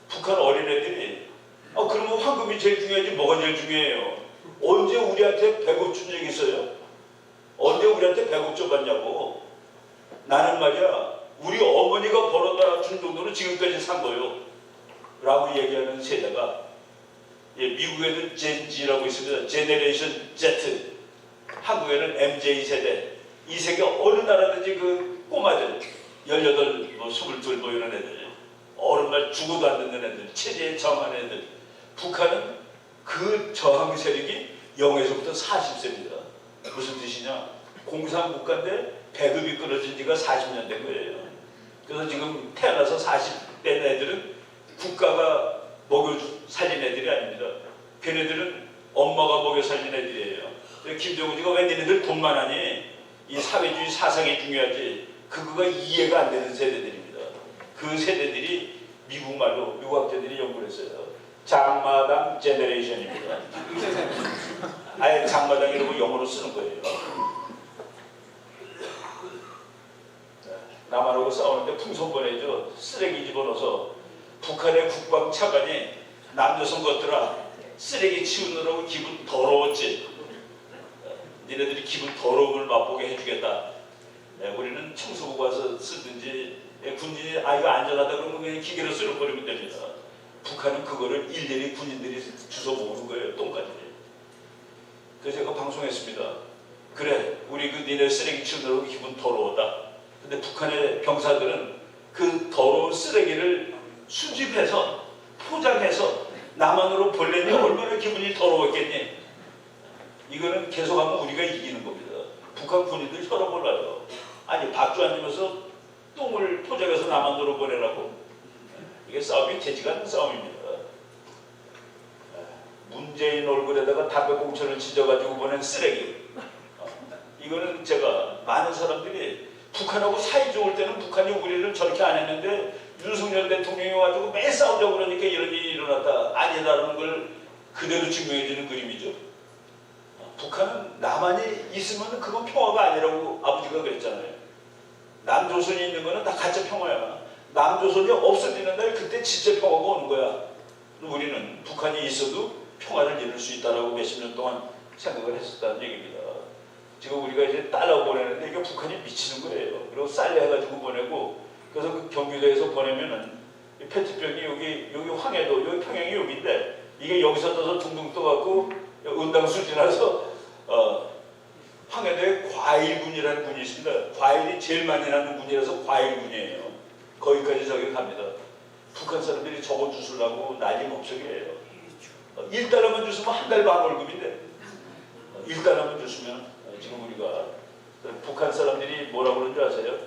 북한 어린애들이 그러면 황금이 제일 중요하지 뭐가 제일 중요해요? 언제 우리한테 배급 준 적 있어요? 언제 우리한테 배급 줘봤냐고. 나는 말이야 우리 어머니가 벌어다 준 정도로 지금까지 산 거요 라고 얘기하는 세대가 미국에는 젠지라고 있습니다. 제네레이션 Z, 한국에는 MJ 세대. 이 세계 어느 나라든지 그 꼬마들 18, 뭐 22, 뭐 이런 애들 어른말 죽어도 안 듣는 애들, 체제에 저항하는 애들. 북한은 그 저항 세력이 0에서부터 40세입니다. 무슨 뜻이냐? 공산국가인데 배급이 끊어진 지가 40년 된 거예요. 그래서 지금 태어나서 40된 애들은 국가가 먹여 살린 애들이 아닙니다. 걔네들은 엄마가 먹여 살린 애들이에요. 김정은이가 왜 니네들 돈만 하니? 이 사회주의 사상이 중요하지. 그거가 이해가 안 되는 세대들입니다. 그 세대들이 미국 말로 미국 학자들이 연구를 했어요. 장마당 제너레이션입니다. 아예 장마당이라고 영어로 쓰는 거예요. 남한하고 싸우는데 풍선 보내죠. 쓰레기 집어넣어서 북한의 국방 차관이 남조선 것들아 쓰레기 치우느라고 기분 더러웠지. 니네들이 기분 더러움을 맛보게 해주겠다. 우리는 청소부 가서 쓰든지 군인이 이거 안전하다 그러면 그냥 기계로 쓸어버리면 됩니다. 북한은 그거를 일일이 군인들이 주워 먹는 거예요. 똥까지. 그래서 제가 방송했습니다. 그래 우리 그 니네 쓰레기 치우느라고 기분 더러웠다. 근데 북한의 병사들은 그 더러운 쓰레기를 수집해서 포장해서 남한으로 보내니 얼마나 기분이 더러웠겠니? 이거는 계속하면 우리가 이기는 겁니다. 북한 군인들 혈압 올라요. 아니 밥주 앉으면서 똥을 포장해서 남한으로 보내라고? 이게 싸움이 되지가 않는 싸움입니다. 문재인 얼굴에다가 담배꽁초를 지져가지고 보낸 쓰레기. 이거는 제가 많은 사람들이 북한하고 사이 좋을 때는 북한이 우리를 저렇게 안 했는데 윤석열 대통령이 와가지고 매 싸우자고 그러니까 이런 일이 일어났다. 아니다라는 걸 그대로 증명해주는 그림이죠. 북한은 남한이 있으면 그건 평화가 아니라고 아버지가 그랬잖아요. 남조선이 있는 거는 다 가짜 평화야. 남조선이 없어지는 날 그때 진짜 평화가 오는 거야. 우리는 북한이 있어도 평화를 이룰 수 있다라고 몇십 년 동안 생각을 했었다는 얘기입니다. 지금 우리가 이제 달러 보내는데 이게 북한이 미치는 거예요. 그리고 쌀 해가지고 보내고 그래서 그 경기도에서 보내면은 페트병이 여기 황해도 여기 평양이 여기인데 이게 여기서 떠서 둥둥 떠갖고 은당수지나서 황해도에 과일군이라는 군이 있습니다. 과일이 제일 많이 나는 군이라서 과일군이에요. 거기까지 저기 갑니다. 북한 사람들이 저거 주술라고 난리 법석이에요. 1달러만 주시면 한 달 반 월급인데 1달러만 주시면 지금 우리가 북한 사람들이 뭐라고 그러는 줄 아세요?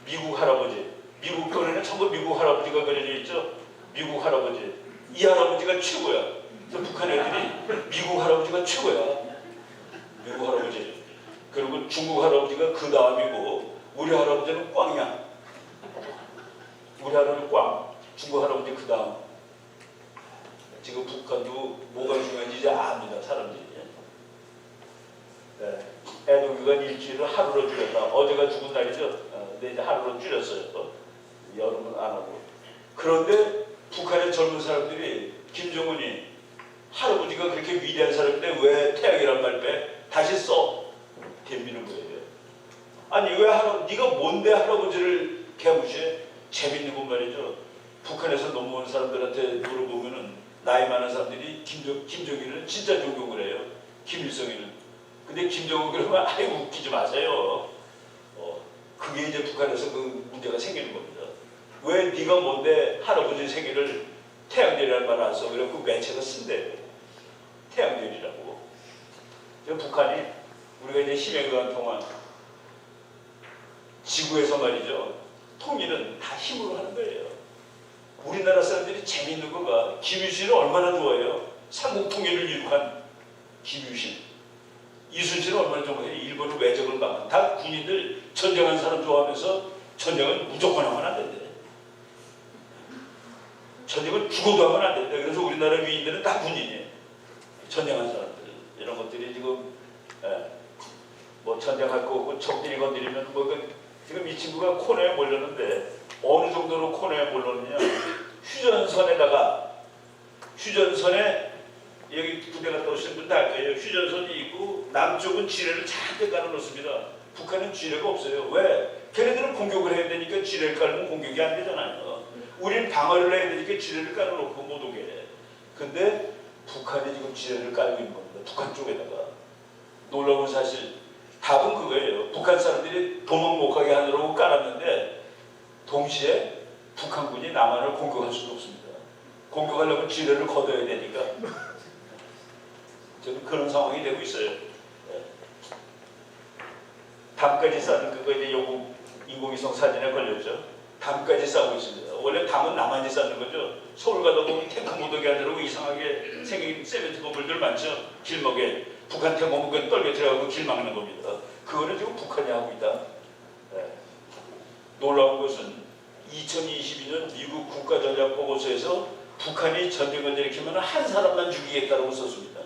미국 할아버지. 미국 돈에는 전부 미국 할아버지가 그려져 있죠. 미국 할아버지. 이 할아버지가 최고야. 북한 애들이 미국 할아버지가 최고야. 미국 할아버지. 그리고 중국 할아버지가 그 다음이고 우리 할아버지는 꽝이야. 우리 할아버지 꽝. 중국 할아버지 그 다음. 지금 북한도 뭐가 중요한지 이제 압니다. 사람들이. 네. 애동기간 일주일을 하루로 줄였다. 어제가 죽은 날이죠. 근데 이제 하루로 줄였어요. 여름은 안 하고. 그런데 북한의 젊은 사람들이 김정은이 할아버지가 그렇게 위대한 사람인데 왜 태양이란 말 빼? 다시 써. 덤비는 거예요. 아니 왜 네가 뭔데 할아버지를 개무시해? 재밌는 건 말이죠. 북한에서 넘어온 사람들한테 물어보면은 나이 많은 사람들이 김정일을 진짜 존경을 해요. 김일성이는. 근데 김정은 그러면 아예 웃기지 마세요. 그게 이제 북한에서 그 문제가 생기는 겁니다. 왜 네가 뭔데 할아버지 생일을 태양절이라는 말 안 써? 그래갖고 매체가 쓴대요. 태양절이라고. 북한이 우리가 이제 힘에 의한 동안 지구에서 말이죠. 통일은 다 힘으로 하는 거예요. 우리나라 사람들이 재미있는 거가 김유신을 얼마나 좋아해요? 삼국 통일을 이룩한 김유신. 이순신은 얼마나 좋아해요? 일본은 외적을 막는 다 군인들 전쟁한 사람 좋아하면서 전쟁은 무조건 하면 안 된대. 전쟁을 죽어도 하면 안 된대. 그래서 우리나라 위인들은 다 군인이에요. 전쟁한 사람들. 이런 것들이 지금 뭐 전쟁할 거 없고 적들이 건드리면 지금 이 친구가 코너에 몰렸는데 어느 정도로 코너에 몰렸느냐. 휴전선에 여기 군대 갔다 오신 분도 알 거예요. 휴전선이 있고 남쪽은 지뢰를 잔뜩 깔아놓습니다. 북한은 지뢰가 없어요. 왜? 걔네들은 공격을 해야 되니까 지뢰를 깔면 공격이 안 되잖아요. 우린 방어를 해야 되니까 지뢰를 깔아놓고 못 오게. 근데 북한이 지금 지뢰를 깔고 있는 겁니다. 북한 쪽에다가. 놀라운 사실 답은 그거예요. 북한 사람들이 도망 못 가게 하느라고 깔았는데 동시에 북한군이 남한을 공격할 수도 없습니다. 공격하려면 지뢰를 걷어야 되니까 지금 그런 상황이 되고 있어요. 담까지 쌓는 그거 이제 요거 인공위성 사진에 걸렸죠. 담까지 쌓고 있습니다. 원래 담은 남한이 쌓는 거죠. 서울 가다 보면 탱크 못 오게 하느라고 이상하게 생긴 세멘트 건물들 많죠. 길목에 북한 탱크 오면 떨게 들어가고 길 막는 겁니다. 그거는 지금 북한이 하고 있다. 놀라운 것은 2022년 미국 국가전략보고서에서 북한이 전쟁을 일으키면 한 사람만 죽이겠다고 썼습니다.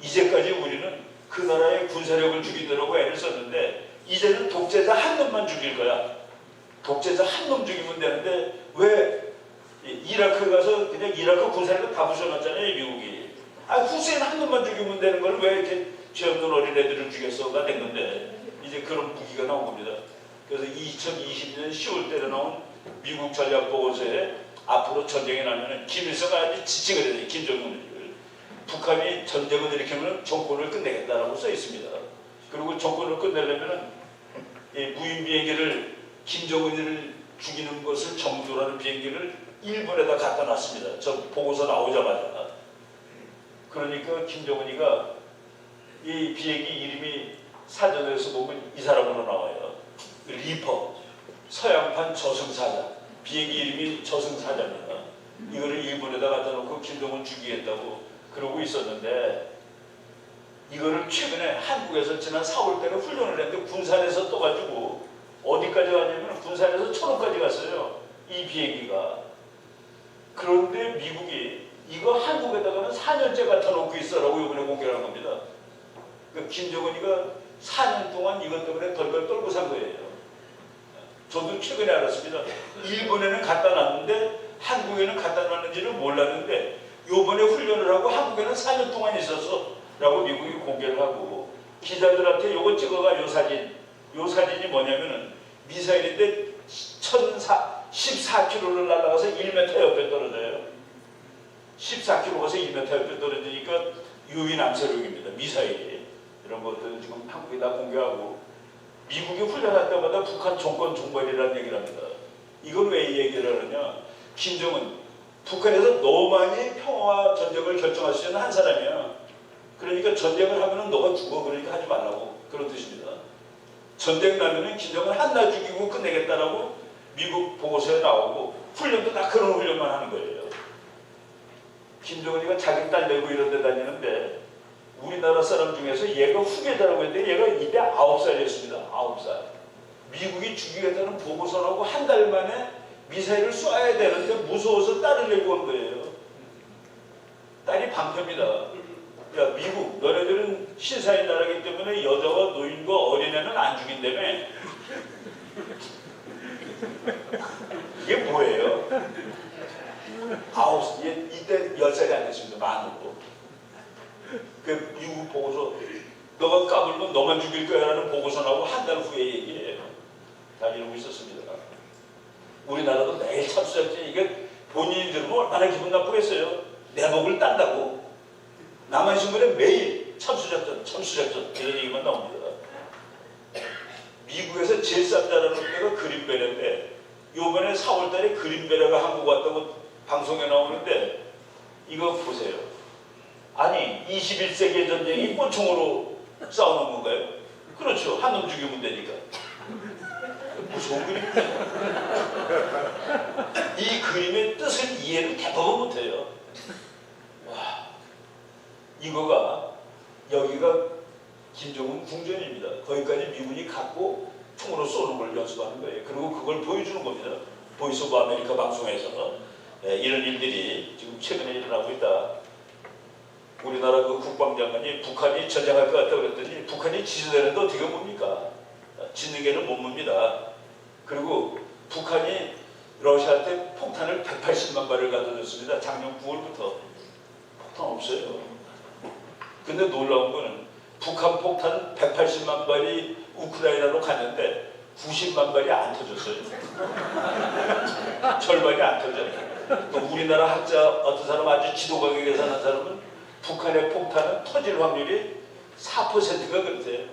이제까지 우리는 그 나라의 군사력을 죽이더라고 애를 썼는데 이제는 독재자 한 놈만 죽일 거야. 독재자 한 놈 죽이면 되는데 왜 이라크 가서 그냥 이라크 군사력을 다 부셔놨잖아요, 미국이. 후세인 한 놈만 죽이면 되는 걸 왜 이렇게 죄 없는 어린애들을 죽였어가 된 건데 이제 그런 무기가 나온 겁니다. 그래서 2020년 10월 달에 나온 미국 전략보고서에 앞으로 전쟁이 나면 김일성이 아주 지칭을 해야 돼요. 김정은을. 북한이 전쟁을 일으키면 정권을 끝내겠다라고 써 있습니다. 그리고 정권을 끝내려면 무인 비행기를 김정은을 죽이는 것을 정도로 하는 비행기를 일본에다 갖다 놨습니다. 저 보고서 나오자마자. 그러니까 김정은이가 이 비행기 이름이 사전에서 보면 이 사람으로 나와요. 리퍼, 서양판 저승사자. 비행기 이름이 저승사자입니다. 이거를 일본에다 갖다 놓고 김정은 죽이겠다고 그러고 있었는데 이거를 최근에 한국에서 지난 4월 달에 훈련을 했는데 군산에서 떠가지고 어디까지 갔냐면 군산에서 초록까지 갔어요. 이 비행기가. 그런데 미국이 이거 한국에다가는 4년째 갖다 놓고 있어라고 이번에 공개를 한 겁니다. 그러니까 김정은이가 4년 동안 이것 때문에 덜덜 떨고 산 거예요. 저도 최근에 알았습니다. 일본에는 갖다 놨는데 한국에는 갖다 놨는지는 몰랐는데 요번에 훈련을 하고 한국에는 4년 동안 있었어 라고 미국이 공개를 하고 기자들한테 요거 찍어가 요 사진이 뭐냐면은 미사일인데 14km를 날아가서 1m 옆에 떨어져요. 14km 가서 1m 옆에 떨어지니까 유인 암사력입니다. 미사일이. 이런 것들은 지금 한국이 다 공개하고 미국이 훈련할 때마다 북한 정권 종발이라는 얘기를 합니다. 이건 왜 이 얘기를 하느냐. 김정은 북한에서 너무 많이 평화와 전쟁을 결정할 수 있는 한 사람이야. 그러니까 전쟁을 하면은 너가 죽어. 그러니까 하지 말라고. 그런 뜻입니다. 전쟁 나면은 김정은 한날 죽이고 끝내겠다라고 미국 보고서에 나오고 훈련도 다 그런 훈련만 하는 거예요. 김정은이가 자기 딸 내고 이런 데 다니는데 우리나라 사람 중에서 얘가 후계자라고 했는데 얘가 이때 9살이었습니다. 9살. 미국이 죽이겠다는 보고서 나오고 한 달 만에 미사일을 쏴야 되는데 무서워서 딸을 내고 온 거예요. 딸이 방패입니다. 야, 미국 너네들은 신사의 나라이기 때문에 여자와 노인과 어린애는 안 죽인다며. 이게 뭐예요? 이때 10살이 안 됐습니다. 만으로. 그 미국 보고서 너가 까불면 너만 죽일 거야 라는 보고서 나오고 한 달 후에 얘기해요. 다 이러고 있었습니다. 우리나라도 매일 참수작전 이게 본인이 들으면 얼마나 기분 나쁘겠어요. 내 목을 딴다고. 남한신문에 매일 참수작전 이런 얘기만 나옵니다. 미국에서 제일 싼 자라는 데가 그린베레인데 요번에 4월 달에 그린베레가 한국 왔다고 방송에 나오는데 이거 보세요. 아니 21세기의 전쟁이 권총으로 싸우는 건가요? 그렇죠. 한 놈 죽이면 되니까. 무서운 그림이에요. 이 그림의 뜻을 이해를 대부분 못해요. 와, 이거가 여기가 김정은 궁전입니다. 거기까지 미군이 갖고 총으로 쏘는 걸 연습하는 거예요. 그리고 그걸 보여주는 겁니다. 보이스 오브 아메리카 방송에서 이런 일들이 지금 최근에 일어나고 있다. 우리나라 그 국방장관이 북한이 전쟁할 것 같다 그랬더니 북한이 지지되는데 어떻게 봅니까? 짓는 개는 못 봅니다. 그리고 북한이 러시아한테 폭탄을 180만 발을 갖다 줬습니다. 작년 9월부터. 폭탄 없어요. 근데 놀라운 거는 북한 폭탄 180만 발이 우크라이나로 갔는데 90만 발이 안 터졌어요. 절반이 안 터져요. 또 우리나라 학자 어떤 사람 아주 지도가게 계산한 사람은 북한의 폭탄은 터질 확률이 4%가 그렇대요.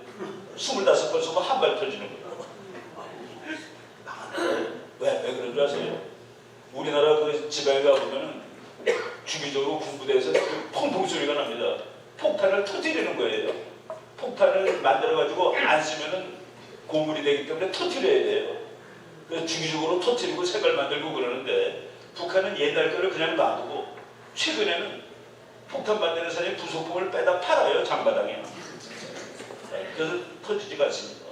25번 쏘면 한 발 터지는 거예요. 왜 그런 줄 아세요? 우리나라 그 지방에 가보면은 주기적으로 군부대에서 펑펑 소리가 납니다. 폭탄을 터뜨리는 거예요. 폭탄을 만들어가지고 안 쓰면은 고물이 되기 때문에 터뜨려야 돼요. 그래서 주기적으로 터뜨리고 색깔 만들고 그러는데 북한은 옛날 거를 그냥 놔두고 최근에는 폭탄 만드는 사람이 부속품을 빼다 팔아요. 장바닥에. 그래서 터지지가 않습니다.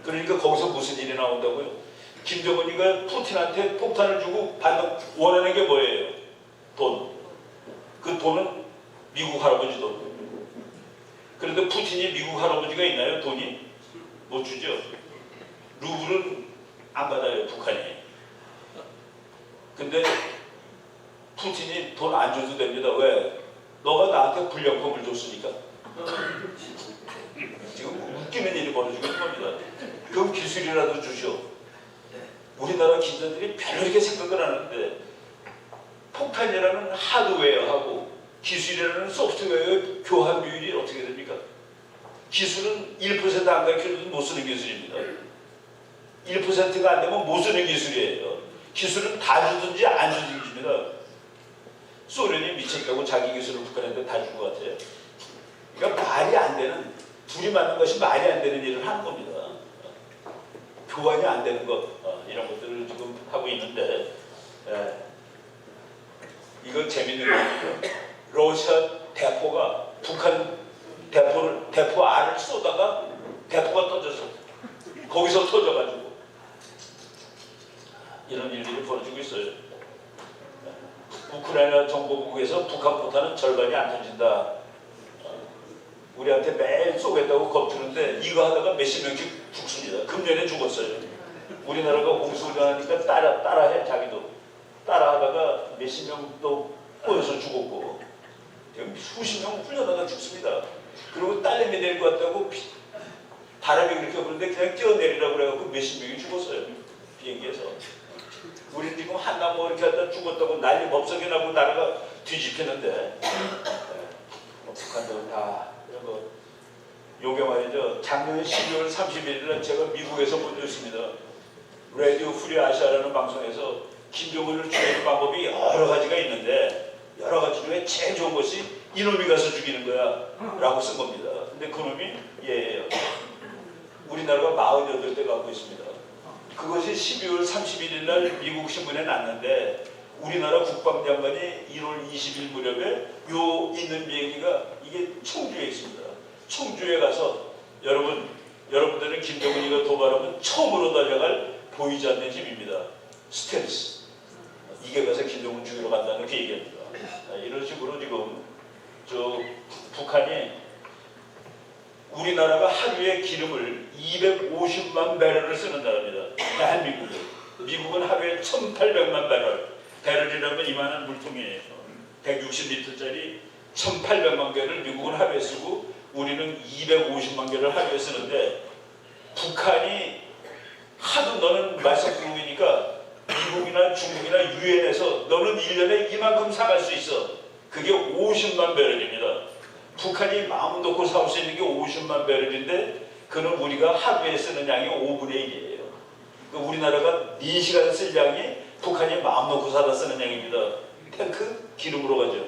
그러니까 거기서 무슨 일이 나온다고요? 김정은이가 푸틴한테 폭탄을 주고 원하는 게 뭐예요? 돈. 그 돈은 미국 할아버지 돈. 그런데 푸틴이 미국 할아버지가 있나요? 돈이? 못 주죠. 루블은 안 받아요. 북한이. 근데 푸틴이 돈 안 줘도 됩니다. 왜? 너가 나한테 불량품을 줬으니까. 지금 웃기는 일이 벌어지고 있는 겁니다. 그럼 기술이라도 주죠. 우리나라 기자들이 별로 이렇게 생각을 안 하는데 폭탄이라는 하드웨어하고 기술이라는 소프트웨어의 교환 비율이 어떻게 됩니까? 기술은 1% 안 가르쳐도 못 쓰는 기술입니다. 1%가 안 되면 못 쓰는 기술이에요. 기술은 다 주든지 안 주든지 줍니다. 소련이 미쳤다고 자기 기술을 북한한테 다 준 것 같아요. 그러니까 말이 안 되는, 둘이 맞는 것이 말이 안 되는 일을 하는 겁니다. 교환이 안 되는 것, 이런 것들을 지금 하고 있는데, 이거 재밌는 거예요. 러시아 대포가 북한 대포 알을 쏘다가 대포가 터져서 거기서 터져가지고 이런 일들이 벌어지고 있어요. 우크라이나 정보국에서 북한 포탄은 절반이 안 터진다. 우리한테 매일 쏘겠다고 겁주는데 이거 하다가 몇십 명씩 죽습니다. 금년에 죽었어요. 우리나라가 공수훈련하니까 따라해. 자기도 따라하다가 몇십 명도 꼬여서 죽었고 수십 명 훈련하다 죽습니다. 그리고 딸내미 내리고 왔다고 바람이 그렇게 부는데 그냥 뛰어내리라고 그래갖고 몇십 명이 죽었어요. 비행기에서. 우리 지금 한나무 이렇게 하다 죽었다고 난리 법석이 나고 나라가 뒤집히는데 북한도 다 이런 거. 요게 말이죠. 작년 12월 31일에 제가 미국에서 본 뉴스입니다. 라디오 프리 아시아라는 방송에서 김정은을 죽이는 방법이 여러 가지가 있는데 여러 가지 중에 제일 좋은 것이 이놈이 가서 죽이는 거야 라고 쓴 겁니다. 근데 그놈이 얘예요. 우리나라가 48대 갖고 있습니다. 그것이 12월 31일 날 미국 신문에 났는데 우리나라 국방장관이 1월 20일 무렵에 요 있는 비행기가 이게 청주에 있습니다. 청주에 가서 여러분들은 김정은이가 도발하면 처음으로 달려갈 보이지 않는 힘입니다. 스텔스. 이게 가서 김정은 죽이러 간다는 그 얘기입니다. 이런 식으로 지금 북한이 우리나라가 하루에 기름을 250만 배럴을 쓰는 나라입니다. 대한민국은. 미국은 하루에 1,800만 배럴이라면 이만한 물통이에요. 160리터짜리 1,800만 개를 미국은 하루에 쓰고 우리는 250만 개를 하루에 쓰는데 북한이 하도 너는 말썽꾸러기니까 미국이나 중국이나 유엔에서 너는 1년에 이만큼 사갈 수 있어. 그게 50만 배럴입니다. 북한이 마음 놓고 사올 수 있는 게 50만 배럴인데 그는 우리가 하루에 쓰는 양이 5분의 1이에요. 우리나라가 4시간 쓸 양이 북한이 마음 놓고 사다 쓰는 양입니다. 탱크 기름으로 가죠.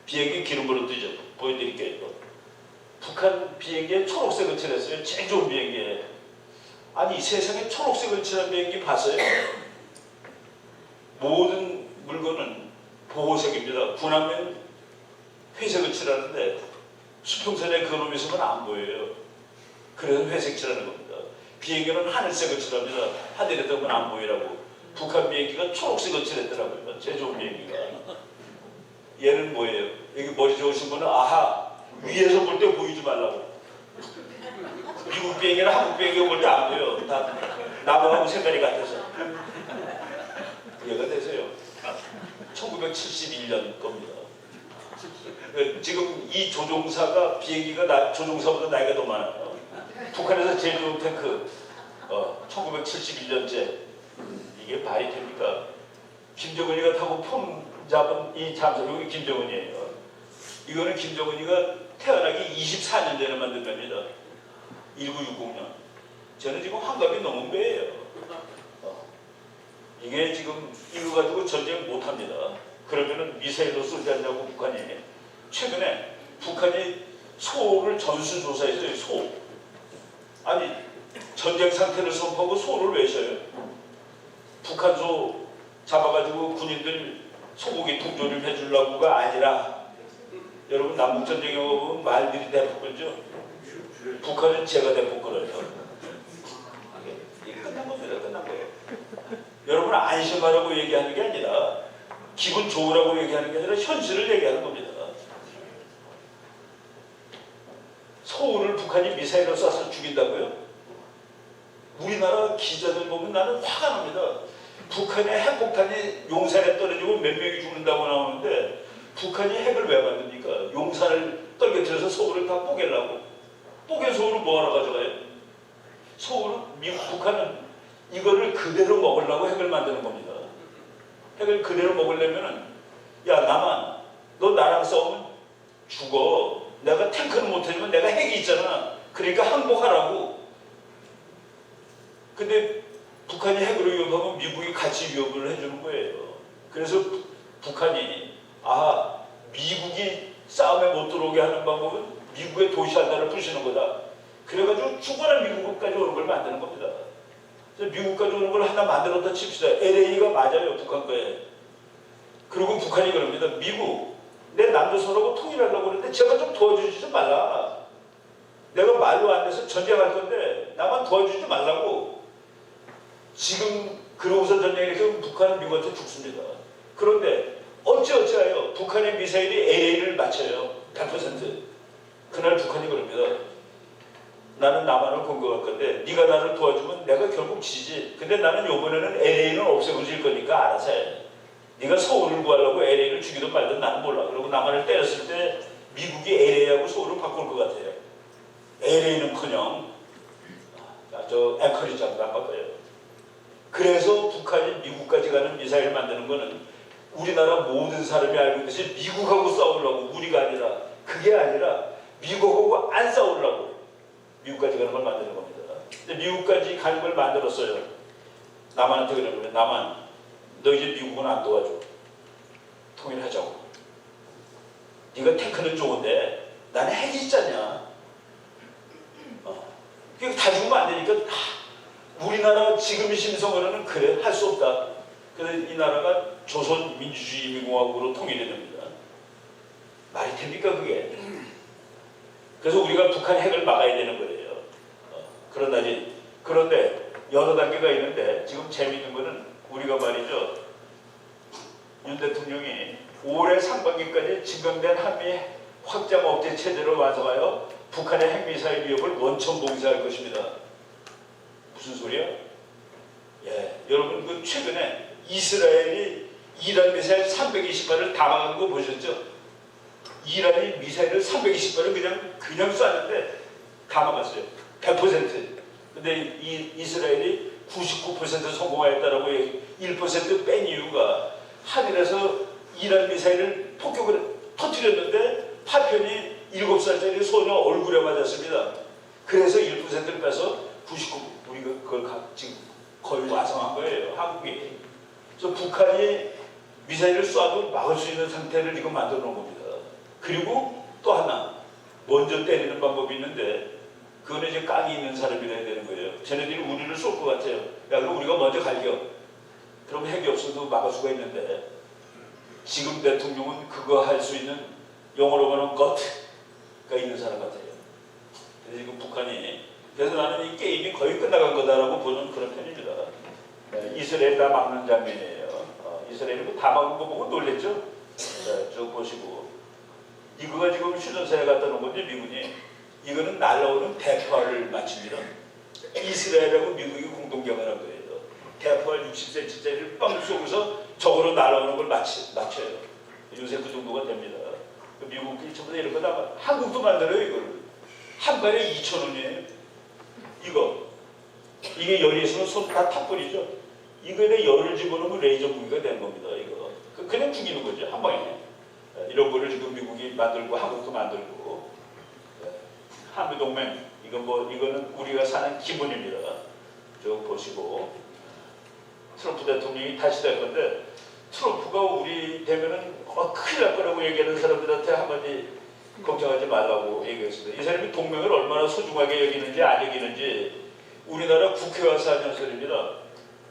비행기 기름으로 뜨죠. 보여드릴게요. 북한 비행기에 초록색을 칠했어요. 제일 좋은 비행기에. 아니 이 세상에 초록색을 칠한 비행기 봤어요? 모든 물건은 보호색입니다. 군함은 회색을 칠하는데 수평선에 그놈이 있으면 안 보여요. 그래서 회색 칠하는 겁니다. 비행기는 하늘색을 칠합니다. 하늘에 뜨면 안 보이라고. 북한 비행기가 초록색을 칠했더라고요. 제일 좋은 비행기가. 얘는 뭐예요? 여기 머리 좋으신 분은 아하 위에서 볼 때 보이지 말라고. 미국 비행기나 한국 비행기 볼 때 안 보여. 다 나무하고 색깔이 같아서. 후회가 되세요. 1971년 겁니다. 지금 이 조종사가 비행기가 조종사보다 나이가 더 많아요. 북한에서 제일 좋은 탱크 1971년째 이게 말이 됩니까? 김정은이가 타고 폼 잡은 이 잠수함이 김정은이에요. 이거는 김정은이가 태어나기 24년 전에 만든 겁니다. 1960년. 저는 지금 환갑이 넘은 거예요. 이게 지금 이거 가지고 전쟁 못합니다. 그러면은 미사일로 쏘지 않냐고 북한이. 최근에 북한이 소를 전수조사했어요. 소. 아니 전쟁 상태를 선포하고 소를 왜 써요? 북한 소 잡아가지고 군인들 소고기 통조림 해주려고가 아니라, 여러분 남북전쟁에 보면 말들이 대폭 끌죠. 북한은 제가 대폭 끌어요. 이게 끝난 겁니다. 끝난 거예요. 여러분 안심하라고 얘기하는 게 아니라, 기분 좋으라고 얘기하는 게 아니라 현실을 얘기하는 겁니다. 서울을 북한이 미사일로 쏴서 죽인다고요? 우리나라 기자들 보면 나는 화가 납니다. 북한의 핵폭탄이 용산에 떨어지고 몇 명이 죽는다고 나오는데 북한이 핵을 왜 만듭니까? 용산을 떨어뜨려서 서울을 다 뽀개려고. 뽀개 서울은 뭐하러 가져가요? 서울은 북한은 이거를 그대로 먹으려고 핵을 만드는 겁니다. 핵을 그대로 먹으려면은, 야 남한 너 나랑 싸우면 죽어. 내가 탱크는 못해주면 내가 핵이 있잖아. 그러니까 항복하라고. 근데 북한이 핵으로 위협하면 미국이 같이 위협을 해주는 거예요. 그래서 북한이 미국이 싸움에 못 들어오게 하는 방법은 미국의 도시 하나를 부시는 거다. 그래가지고 죽어라 미국까지 오는 걸 만드는 겁니다. 그래서 미국까지 오는 걸 하나 만들었다 칩시다. LA가 맞아요, 북한 거에. 그리고 북한이 그럽니다. 미국, 내 남조선하고 통일하려고 그러는데 제가 좀 도와주지 말라. 내가 말로 안 돼서 전쟁할 건데 나만 도와주지 말라고. 지금 그러고서 전쟁에서 북한은 미국한테 죽습니다. 그런데 어찌하여 북한의 미사일이 LA를 맞춰요. 100%. 그날 북한이 그럽니다. 나는 남한을 공격할 건데 네가 나를 도와주면 내가 결국 지지. 근데 나는 이번에는 LA는 없애고질 거니까 알아서 해. 네가 서울을 구하려고 LA를 죽이든 말든 나는 몰라. 그리고 남한을 때렸을 때 미국이 LA하고 서울을 바꿀 것 같아요. LA는커녕 저 앵커리지도 안 바꿔요. 그래서 북한이 미국까지 가는 미사일을 만드는 거는 우리나라 모든 사람이 알고 있듯이 미국하고 싸우려고. 우리가 아니라, 그게 아니라 미국하고 안 싸우려고 미국까지 가는 걸 만드는 겁니다. 근데 미국까지 가는 걸 만들었어요. 남한한테 그러면 남한 너 이제 미국은 안 도와줘. 통일하자고. 네가 탱크는 좋은데 나는 핵이 있잖냐. 그게 다 죽으면 안 되니까 우리나라 지금 심성으로는 그래 할 수 없다. 그래서 이 나라가 조선민주주의인민공화국으로 통일이 됩니다. 말이 됩니까 그게? 그래서 우리가 북한 핵을 막아야 되는 거예요. 그런데 여러 단계가 있는데 지금 재미있는 거는 우리가 말이죠. 윤 대통령이 올해 상반기까지 증강된 한미 확장 억제 체제를 완성하여 북한의 핵미사일 위협을 원천 봉쇄할 것입니다. 무슨 소리야? 예, 여러분 그 최근에 이스라엘이 이란 미사일 320발을 다 막은 거 보셨죠? 이란이 미사일을 320발을 그냥 쐈는데 다 막았어요. 100%. 근데 이스라엘이 99% 성공하였다라고 1% 뺀 이유가 하늘에서 이란 미사일을 폭격을 터뜨렸는데 파편이 7살짜리 소녀 얼굴에 맞았습니다. 그래서 1%를 빼서 99, 우리가 그걸 지금 거의 완성한 거예요, 한국이. 그래서 북한이 미사일을 쏴도 막을 수 있는 상태를 지금 만들어 놓은 겁니다. 그리고 또 하나, 먼저 때리는 방법이 있는데, 그거는 이제 깡이 있는 사람이라 해야 되는 거예요. 쟤네들이 우리를 쏠 것 같아요. 야, 그럼 우리가 먼저 갈겨. 그럼 핵이 없어도 막을 수가 있는데, 지금 대통령은 그거 할 수 있는, 영어로 말하면 gut가 있는 사람 같아요. 그래서 지금 북한이, 그래서 나는 이 게임이 거의 끝나간 거다라고 보는 그런 편입니다. 이스라엘 다 막는 장면이에요. 이스라엘이 다 막은 거 보고 놀랬죠? 쭉 보시고. 이거가 지금 휴전선에 갖다 놓은 건데, 미군이. 이거는 날라오는 대파를 맞춥니다. 이스라엘하고 미국이 공동 개발한 거예요. 대포가 60cm짜리를 빵 쏘고서 적으로 날아오는 걸 맞춰요. 요새 그 정도가 됩니다. 미국이 전부 다 이런 거 다 한국도 만들어요. 이걸 한 발에 2,000원이에요. 이게 열이 있으면 손 다 타버리죠. 이거에 열을 집어넣으면 레이저 무기가 되는 겁니다. 이거 그냥 죽이는 거죠, 한 방에. 이런 거를 지금 미국이 만들고 한국도 만들고. 한미동맹 이거는 우리가 사는 기본입니다. 저 보시고 트럼프 대통령이 다시 될 건데, 트럼프가 우리 되면은 큰일 날 거라고 얘기하는 사람들한테 한마디 걱정하지 말라고 얘기했습니다. 이 사람이 동맹을 얼마나 소중하게 여기는지 안 여기는지 우리나라 국회 와서 하는 소리입니다.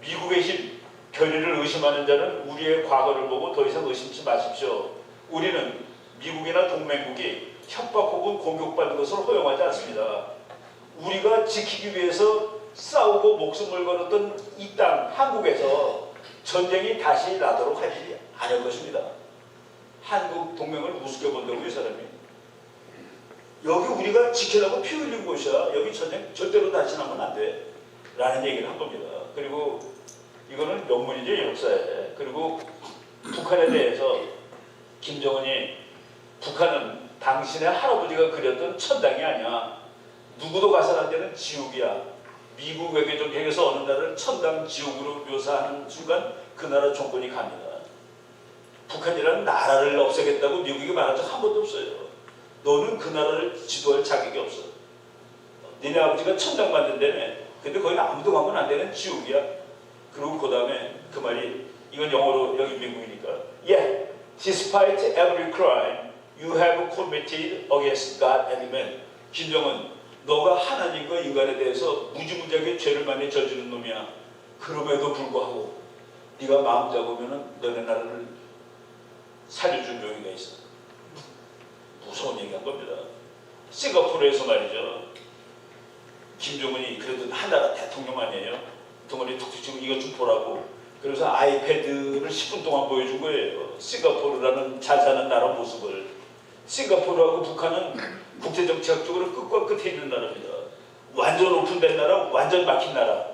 미국의 힘, 결의를 의심하는 자는 우리의 과거를 보고 더 이상 의심치 마십시오. 우리는 미국이나 동맹국이 협박 혹은 공격받는 것을 허용하지 않습니다. 우리가 지키기 위해서 싸우고 목숨을 걸었던 이 땅 한국에서 전쟁이 다시 나도록 하지 않을 것입니다. 한국 동맹을 우습게 본다고 이 사람이. 여기 우리가 지키려고 피 흘린 곳이야. 여기 전쟁 절대로 다시 나면 안 돼. 라는 얘기를 한 겁니다. 그리고 이거는 명문이죠, 역사에. 그리고 북한에 대해서 김정은이 북한은 당신의 할아버지가 그렸던 천당이 아니야. 누구도 가서 안 되는 지옥이야. 미국 외교정책에서 어느 나라를 천당 지옥으로 묘사하는 순간 그 나라 정권이 갑니다. 북한이라는 나라를 없애겠다고 미국이 말한 적 한 번도 없어요. 너는 그 나라를 지도할 자격이 없어. 니네 아버지가 천당 만든다며. 근데 거기는 아무도 가면 안 되는 지옥이야. 그리고 그 다음에 그 말이, 이건 영어로 여기 미국이니까. Yeah, despite every crime you have committed against God and man. 김정은, 너가 하나님과 인간에 대해서 무지무지하게 죄를 많이 저지른 놈이야. 그럼에도 불구하고 네가 마음 잡으면은 너네 나라를 살려줄 용의가 있어. 무서운 얘기한 겁니다. 싱가포르에서 말이죠. 김정은이 그래도 한 나라 대통령 아니에요. 덩어리 툭툭 치고 이것 좀 보라고. 그래서 아이패드를 10분 동안 보여준 거예요. 싱가포르라는 잘 사는 나라 모습을. 싱가포르하고 북한은 국제정치학적으로 끝과 끝에 있는 나라입니다. 완전 오픈된 나라, 완전 막힌 나라.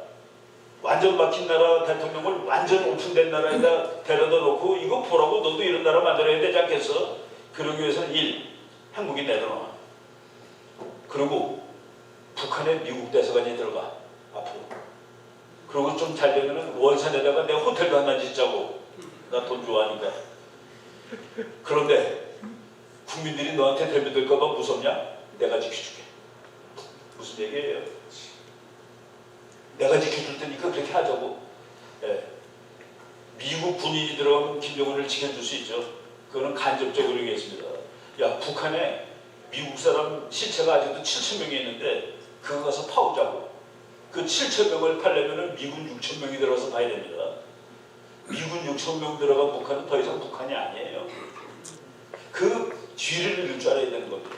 완전 막힌 나라 대통령을 완전 오픈된 나라에다 데려다 놓고 이거 보라고, 너도 이런 나라 만들어야 되지 않겠어? 그러기 위해서는 1. 한국이 내려놔. 그리고 북한에 미국 대사관이 들어가, 앞으로. 그리고 좀 잘 되면은 원산에다가 내가 호텔도 하나 짓자고. 나 돈 좋아하니까. 그런데 국민들이 너한테 대면될까봐 무섭냐? 내가 지켜줄게. 무슨 얘기예요? 내가 지켜줄 테니까 그렇게 하자고. 예. 미국 군인이 들어가면 김정은을 지켜줄 수 있죠. 그거는 간접적으로 얘기했습니다. 야, 북한에 미국 사람 시체가 아직도 7,000명이 있는데 그거 가서 파오자고. 그 7,000명을 팔려면 미군 6,000명이 들어가서 봐야 됩니다. 미군 6,000명 들어간 북한은 더 이상 북한이 아니에요. 그 뒤를 읽을 줄 알아야 되는 겁니다.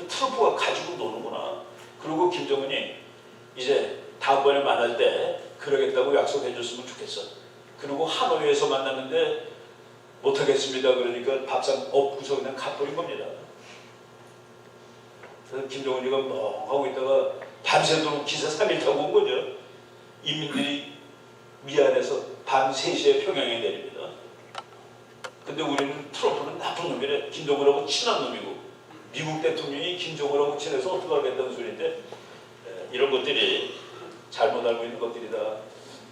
트럼프가 가지고 노는구나. 그리고 김정은이 이제 다음번에 만날 때 그러겠다고 약속해 줬으면 좋겠어. 그리고 하노이에서 만났는데 못하겠습니다. 그러니까 밥상 없고서 그냥 가버린 겁니다. 그래서 김정은이가 뭐 하고 있다가 밤새도록 기사 3일 타고 온 거죠. 인민들이 미안해서 밤 3시에 평양에 내립니다. 근데 우리는 트럼프는 나쁜 놈이래. 김정은하고 친한 놈이고, 미국 대통령이 김정은하고 친해서 어떡하겠다는 소리인데, 이런 것들이 잘못 알고 있는 것들이다.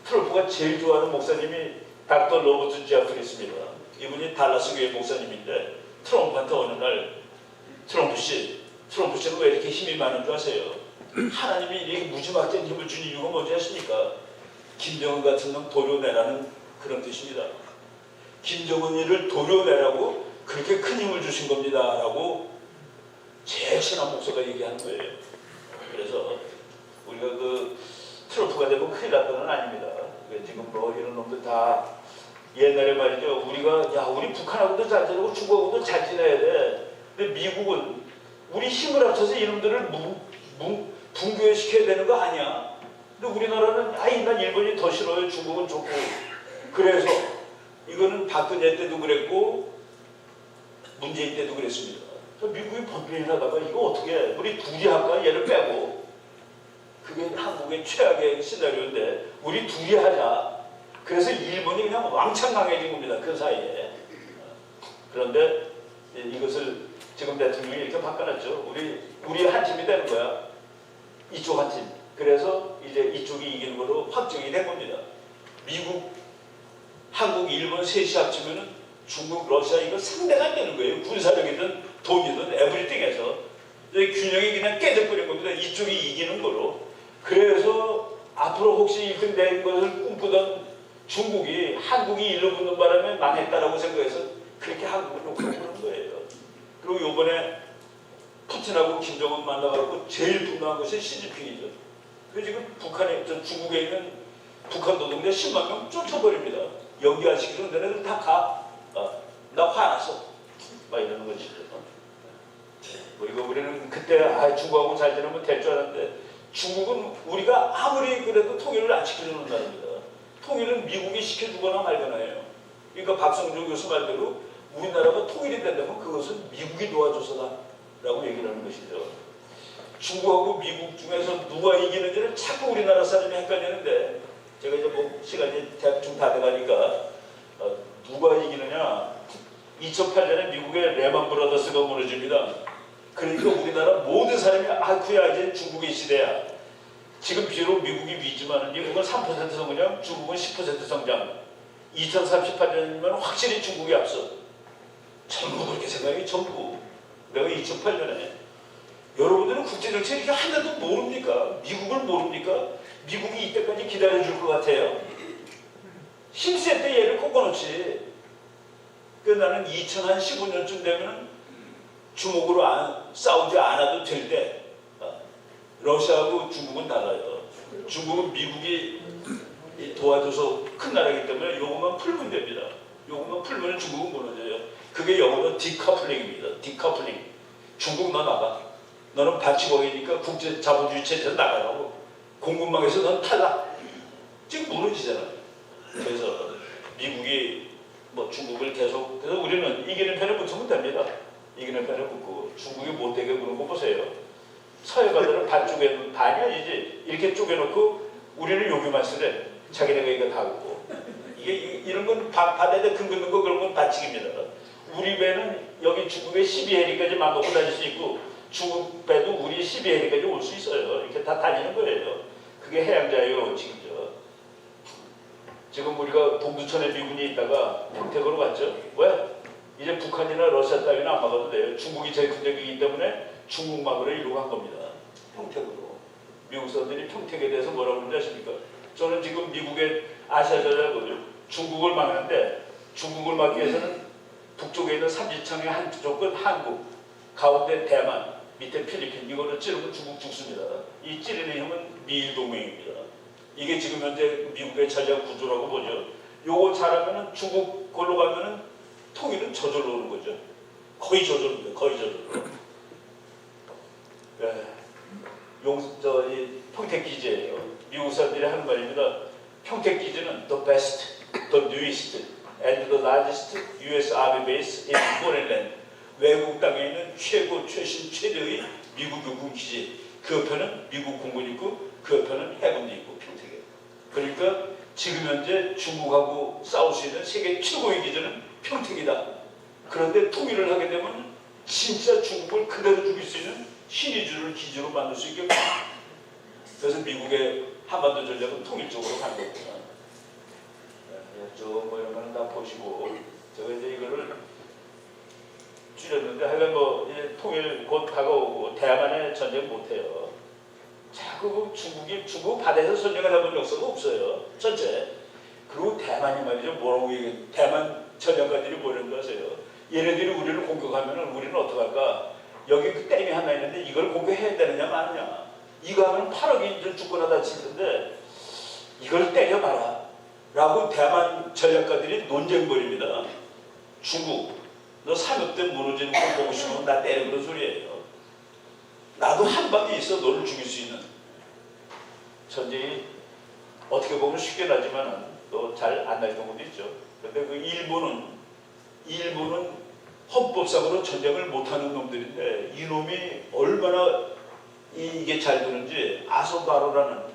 트럼프가 제일 좋아하는 목사님이 닥터 로버트 제프리스입니다. 이분이 달라스 교회 목사님인데, 트럼프한테 어느 날 트럼프 씨는 왜 이렇게 힘이 많은 줄 아세요? 하나님이 이렇게 무지막지한 힘을 준 이유가 뭔지 아십니까? 김정은 같은 놈 도려내라는 그런 뜻입니다. 김정은이를 도려내라고 그렇게 큰 힘을 주신 겁니다. 라고 제일 친한 목사가 얘기하는 거예요. 그래서 우리가 그 트럼프가 되면 큰일 날 건 아닙니다. 지금 뭐 이런 놈들 다 옛날에 말이죠. 우리가 우리 북한하고도 잘 지내고 중국하고도 잘 지내야 돼. 근데 미국은 우리 힘을 합쳐서 이놈들을 붕괴시켜야 되는 거 아니야. 근데 우리나라는 난 일본이 더 싫어요. 중국은 좋고. 그래서 이거는 박근혜 때도 그랬고 문재인 때도 그랬습니다. 미국이 번변을 하다가 이거 어떻게 해? 우리 둘이 할까? 얘를 빼고. 그게 한국의 그게 최악의 시나리오인데 우리 둘이 하자. 그래서 일본이 그냥 왕창 강해진 겁니다. 그 사이에. 그런데 이것을 지금 대통령이 이렇게 바꿔놨죠. 우리 한 팀이 되는 거야. 이쪽 한 팀. 그래서 이제 이쪽이 이기는 걸로 확정이 된 겁니다. 미국, 한국, 일본 셋이 합치면은 중국, 러시아 이거 상대가 안 되는 거예요. 군사력이든 돈이든 에브리띵에서 균형이 그냥 깨져버린 겁니다. 이쪽이 이기는 거로. 그래서 앞으로 혹시 1등 된 것을 꿈꾸던 중국이 한국이 일로 붙는 바람에 망했다라고 생각해서 그렇게 한국을 놓고 그런 거예요. 그리고 요번에 푸틴하고 김정은 만나가지고 제일 분노한 것이 시진핑이죠. 그 지금 중국에 있는 북한 노동자 10만 명 쫓아버립니다. 연기 안 시키는 데는 다 가. 나 화났어. 막 이러는 거지. 우리는 그때 중국하고 잘 지내면 될 줄 알았는데 중국은 우리가 아무리 그래도 통일을 안 시켜주는 나라입니다. 통일은 미국이 시켜주거나 말거나 해요. 그러니까 박성준 교수 말대로 우리나라가 통일이 된다면 그것은 미국이 도와줘서다라고 얘기를 하는 것이죠. 중국하고 미국 중에서 누가 이기는지를 자꾸 우리나라 사람이 헷갈리는데 제가 이제 뭐 시간이 대충 다 돼가니까 누가 이기느냐 2008년에 미국의 레만 브라더스가 무너집니다. 그러니까 우리나라 모든 사람이 아쿠야 이제 중국의 시대야. 지금 비록 미국이 위지만은 미국은 3% 성장, 중국은 10% 성장. 2038년이면 확실히 중국이 앞서. 전부 그렇게 생각해. 전부. 내가 2008년에 여러분들은 국제정치 이렇게 하나도 모릅니까? 미국을 모릅니까? 미국이 이때까지 기다려줄 것 같아요. 힘쓸 때 얘를 꺾어놓지. 나는 2015년쯤 되면 주먹으로 싸우지 않아도 될 때 러시아하고 중국은 달라요. 중국은 미국이 도와줘서 큰 나라이기 때문에 요것만 풀면 됩니다. 요것만 풀면 중국은 무너져요. 그게 영어로 디커플링입니다. 디커플링. 중국 너 나가. 너는 반치공이니까 국제 자본주의 체제에서 나가라고. 공급망에서 넌 탈락. 지금 무너지잖아. 그래서 미국이 뭐 중국을 계속 그래서 우리는 이기는 편에 붙으면 됩니다. 이기는 편에 붙고 중국이 못되게 구는 거 보세요. 서해바다를 반쪽에 반이 아니지 이렇게 쪼개놓고 우리는 여기만 쓰래. 자기네가 이거 다 하고 이게 이런 건 바다에 긁는 거 그런 건 반칙입니다. 우리 배는 여기 중국의 12해리까지만 놓고 다닐 수 있고 중국 배도 우리 12해리까지 올 수 있어요. 이렇게 다 다니는 거예요. 그게 해양자유 지금죠. 지금 우리가 동두천에 미군이 있다가 평택으로 갔죠. 왜? 이제 북한이나 러시아 따위는 안 막아도 돼요. 중국이 제일 큰 적이기 때문에 중국 막으로 이루고 간 겁니다. 평택으로. 미국 사람들이 평택에 대해서 뭐라고 그러는지 아십니까? 저는 지금 미국의 아시아전략을 중국을 막는데 중국을 막기 위해서는 북쪽에 있는 삼지창의 한쪽은 한국, 가운데 대만, 밑에 필리핀 이거를 찌르면 중국 죽습니다. 이 찌르는 힘은 미일 동맹입니다. 이게 지금 현재 미국의 전략 구조라고 보죠. 요거 잘하면은 중국 걸로 가면은 통일은 저절로 오는 거죠. 거의 저절로입니다. 거의 저절로. 네. 이 평택 기지예요. 미국 사람들이 하는 말입니다. 평택 기지는 the best, the newest, and the largest U.S. Army base in foreign land. 외국 땅에 있는 최고, 최신, 최대의 미국 육군 기지. 그 옆에는 미국 공군이 있고 그 옆에는 해군도 있고 평택에. 그러니까 지금 현재 중국하고 싸울 수 있는 세계 최고의 기지는 평택이다. 그런데 통일을 하게 되면 진짜 중국을 그대로 죽일 수 있는 신의주를 기지로 만들 수 있겠구나. 그래서 미국의 한반도 전략은 통일적으로 간 거구나. 뭐 이런 거는 다 보시고 제가 이제 이거를 줄였는데 하여간 뭐 이제 통일 곧 다가오고 대만에 전쟁 못해요. 자꾸 중국 바다에서 전쟁을 해본 역사가 없어요. 전체. 그리고 대만이 말이죠. 뭐라고 얘기해. 대만 전략가들이 뭐라는 거 아세요? 얘네들이 우리를 공격하면 우리는 어떡할까? 여기 그 댐이 하나 있는데 이걸 공격해야 되느냐 마느냐. 이거 하면 8억이 죽거나 다칠 텐데 이걸 때려봐라. 라고 대만 전략가들이 논쟁 벌입니다. 중국, 너 삼엽대 무너지는 거 보고 싶으면 나 때려 그런 소리예요. 나도 한 방에 있어 너를 죽일 수 있는. 전쟁이 어떻게 보면 쉽게 나지만 또 잘 안 날 경우도 있죠. 그런데 그 일본은 헌법상으로 전쟁을 못하는 놈들인데 이놈이 얼마나 이게 잘 되는지 아소바로라는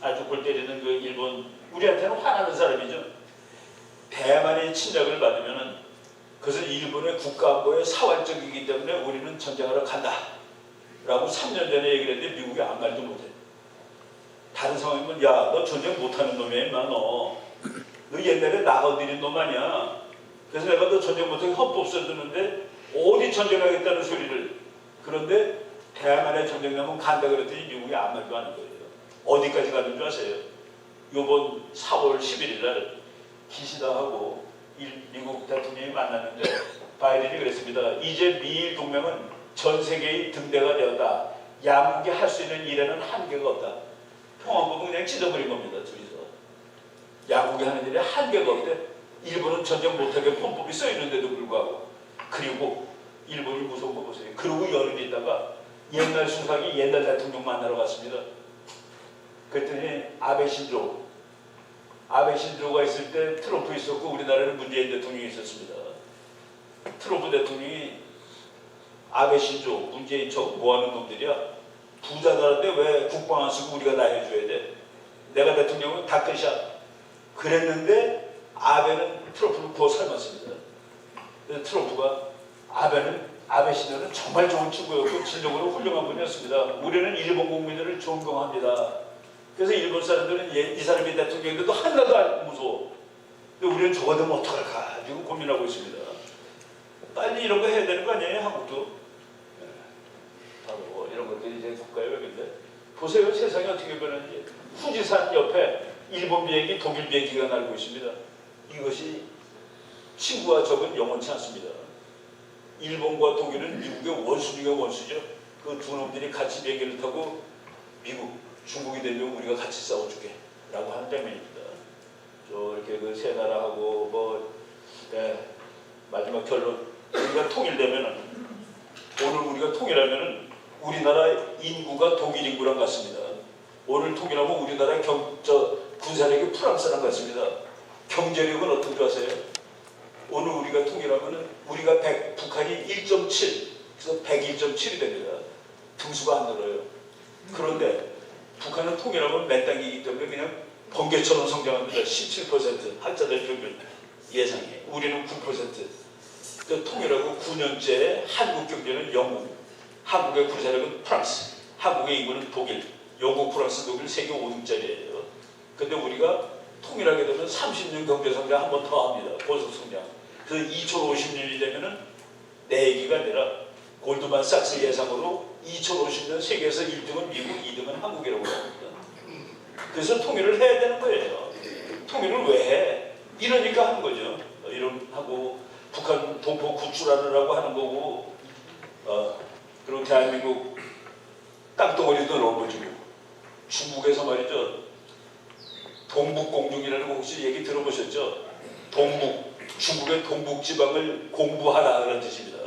아주 골 때리는 그 일본, 우리한테는 화나는 사람이죠. 대만의 침략을 받으면은 그것은 일본의 국가안보에 사활적이기 때문에 우리는 전쟁하러 간다 라고 3년 전에 얘기를 했는데 미국이 아무 말도 못해. 다른 상황이면 야 너 전쟁 못하는 놈이야 임마 너 옛날에 나가들인 놈 아니야. 그래서 내가 너 전쟁 못하게 헌법 써주는데 어디 전쟁하겠다는 소리를. 그런데 대만에 전쟁 나면 간다 그랬더니 미국이 아무 말도 안 하는 거예요. 어디까지 가는 줄 아세요? 요번 4월 11일 날 기시다하고 미국 대통령이 만났는데 바이든이 그랬습니다. 이제 미일 동맹은 전 세계의 등대가 되었다. 양국이 할 수 있는 일에는 한계가 없다. 평화법은 그냥 찢어버린 겁니다. 둘이서. 양국이 하는 일에 한계가 없대. 일본은 전쟁 못하게 헌법이 써있는데도 불구하고. 그리고 일본이 무서운 거 보세요. 그러고 열흘 있다가 옛날 수상이 옛날 대통령 만나러 갔습니다. 그랬더니 아베 신조가 있을 때 트럼프 있었고 우리나라에는 문재인 대통령이 있었습니다. 트럼프 대통령이 아베 신조, 문재인 저 뭐하는 놈들이야? 부자들한테 왜 국방 안 쓰고 우리가 다 해줘야 돼? 내가 대통령은 다크샷. 그랬는데 아베는 트럼프를 구워 삶았습니다. 그래서 트럼프가 아베 신조는 정말 좋은 친구였고 진정으로 훌륭한 분이었습니다. 우리는 일본 국민들을 존경합니다. 그래서 일본 사람들은 이 사람이 대통령인데도 하나도 안 무서워. 근데 우리는 저거 되면 어떡할까 지금 고민하고 있습니다. 빨리 이런 거 해야 되는 거 아니에요? 한국도. 바로 이런 것들이 이제 국가의 외교인데 보세요. 세상이 어떻게 변하는지. 후지산 옆에 일본 비행기, 독일 비행기가 날고 있습니다. 이것이 친구와 적은 영원치 않습니다. 일본과 독일은 미국의 원수 중의 원수죠. 그 두 놈들이 같이 비행기를 타고 미국, 중국이 되면 우리가 같이 싸워주게 라고 하는 장면입니다. 이렇게 그 세 나라하고 마지막 결론 우리가 통일되면은 오늘 우리가 통일하면은 우리나라 인구가 독일 인구랑 같습니다. 오늘 통일하면 우리나라 군사력이 프랑스랑 같습니다. 경제력은 어떤 줄 아세요? 오늘 우리가 통일하면은 우리가 북한이 1.7 그래서 101.7이 됩니다. 등수가 안 늘어요. 그런데 북한은 통일하면 맨땅이기 때문에 그냥 번개처럼 성장합니다. 17% 학자들 평균 예상해. 우리는 9%. 통일하고 9년째 한국 경제는 영국, 한국의 군사력은 프랑스, 한국의 인구는 독일, 영국, 프랑스, 독일 세계 5등짜리예요. 근데 우리가 통일하게 되면 30년 경제 성장 한 번 더 합니다. 고속 성장. 그래서 2050년이 되면은 내 얘기가 아니라 골드만삭스 예상으로 2050년 세계에서 1등은 미국, 2등은 한국이라고 합니다. 그래서 통일을 해야 되는 거예요. 통일을 왜 해? 이러니까 하는 거죠. 이런 하고 북한 동포 구출하느라고 하는 거고, 그리고 대한민국 땅덩어리도 넓어지고, 중국에서 말이죠. 동북공중이라는 거 혹시 얘기 들어보셨죠? 중국의 동북지방을 공부하라 그런 뜻입니다.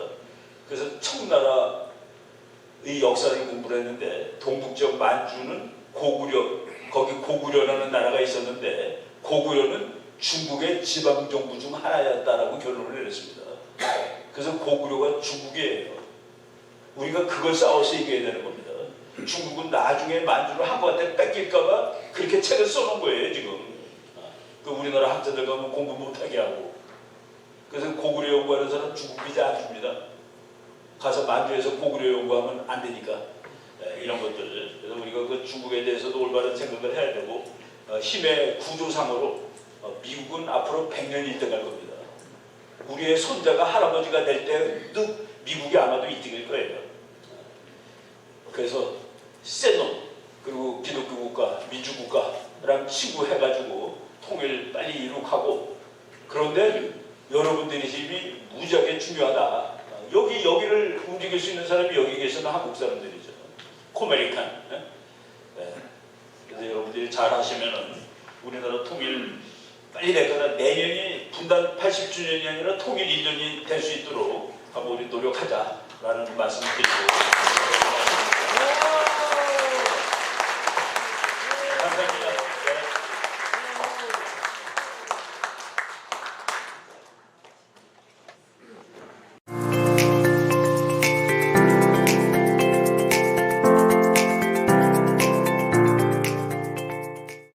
그래서 청나라의 역사를 공부를 했는데 동북지역 만주는 고구려, 거기 고구려라는 나라가 있었는데 고구려는 중국의 지방정부 중 하나였다라고 결론을 내렸습니다. 그래서 고구려가 중국이에요. 우리가 그걸 싸워서 이겨야 되는 겁니다. 중국은 나중에 만주를 한국한테 뺏길까봐 그렇게 책을 써놓은 거예요 지금. 그 우리나라 학자들 가면 공부 못하게 하고. 그래서 고구려 연구하는 사람 중국 비자 안 줍니다. 가서 만주에서 고구려 연구하면 안 되니까. 이런 것들. 그래서 우리가 그 중국에 대해서도 올바른 생각을 해야 되고, 힘의 구조상으로 미국은 앞으로 100년 1등 할 겁니다. 우리의 손자가 할아버지가 될 때도 미국이 아마도 1등일 거예요. 그래서 센 놈, 그리고 기독교 국가, 민주국가랑 친구해가지고 통일 빨리 이룩하고. 그런데 여러분들의 힘이 무지하게 중요하다. 여기를 움직일 수 있는 사람이 여기 계시는 한국 사람들이죠. 코메리칸. 그래서 여러분들이 잘 하시면은 우리나라 통일 빨리 될거나 내년이 분단 80주년이 아니라 통일 1년이 될 수 있도록 한번 우리 노력하자라는 말씀을 드리고.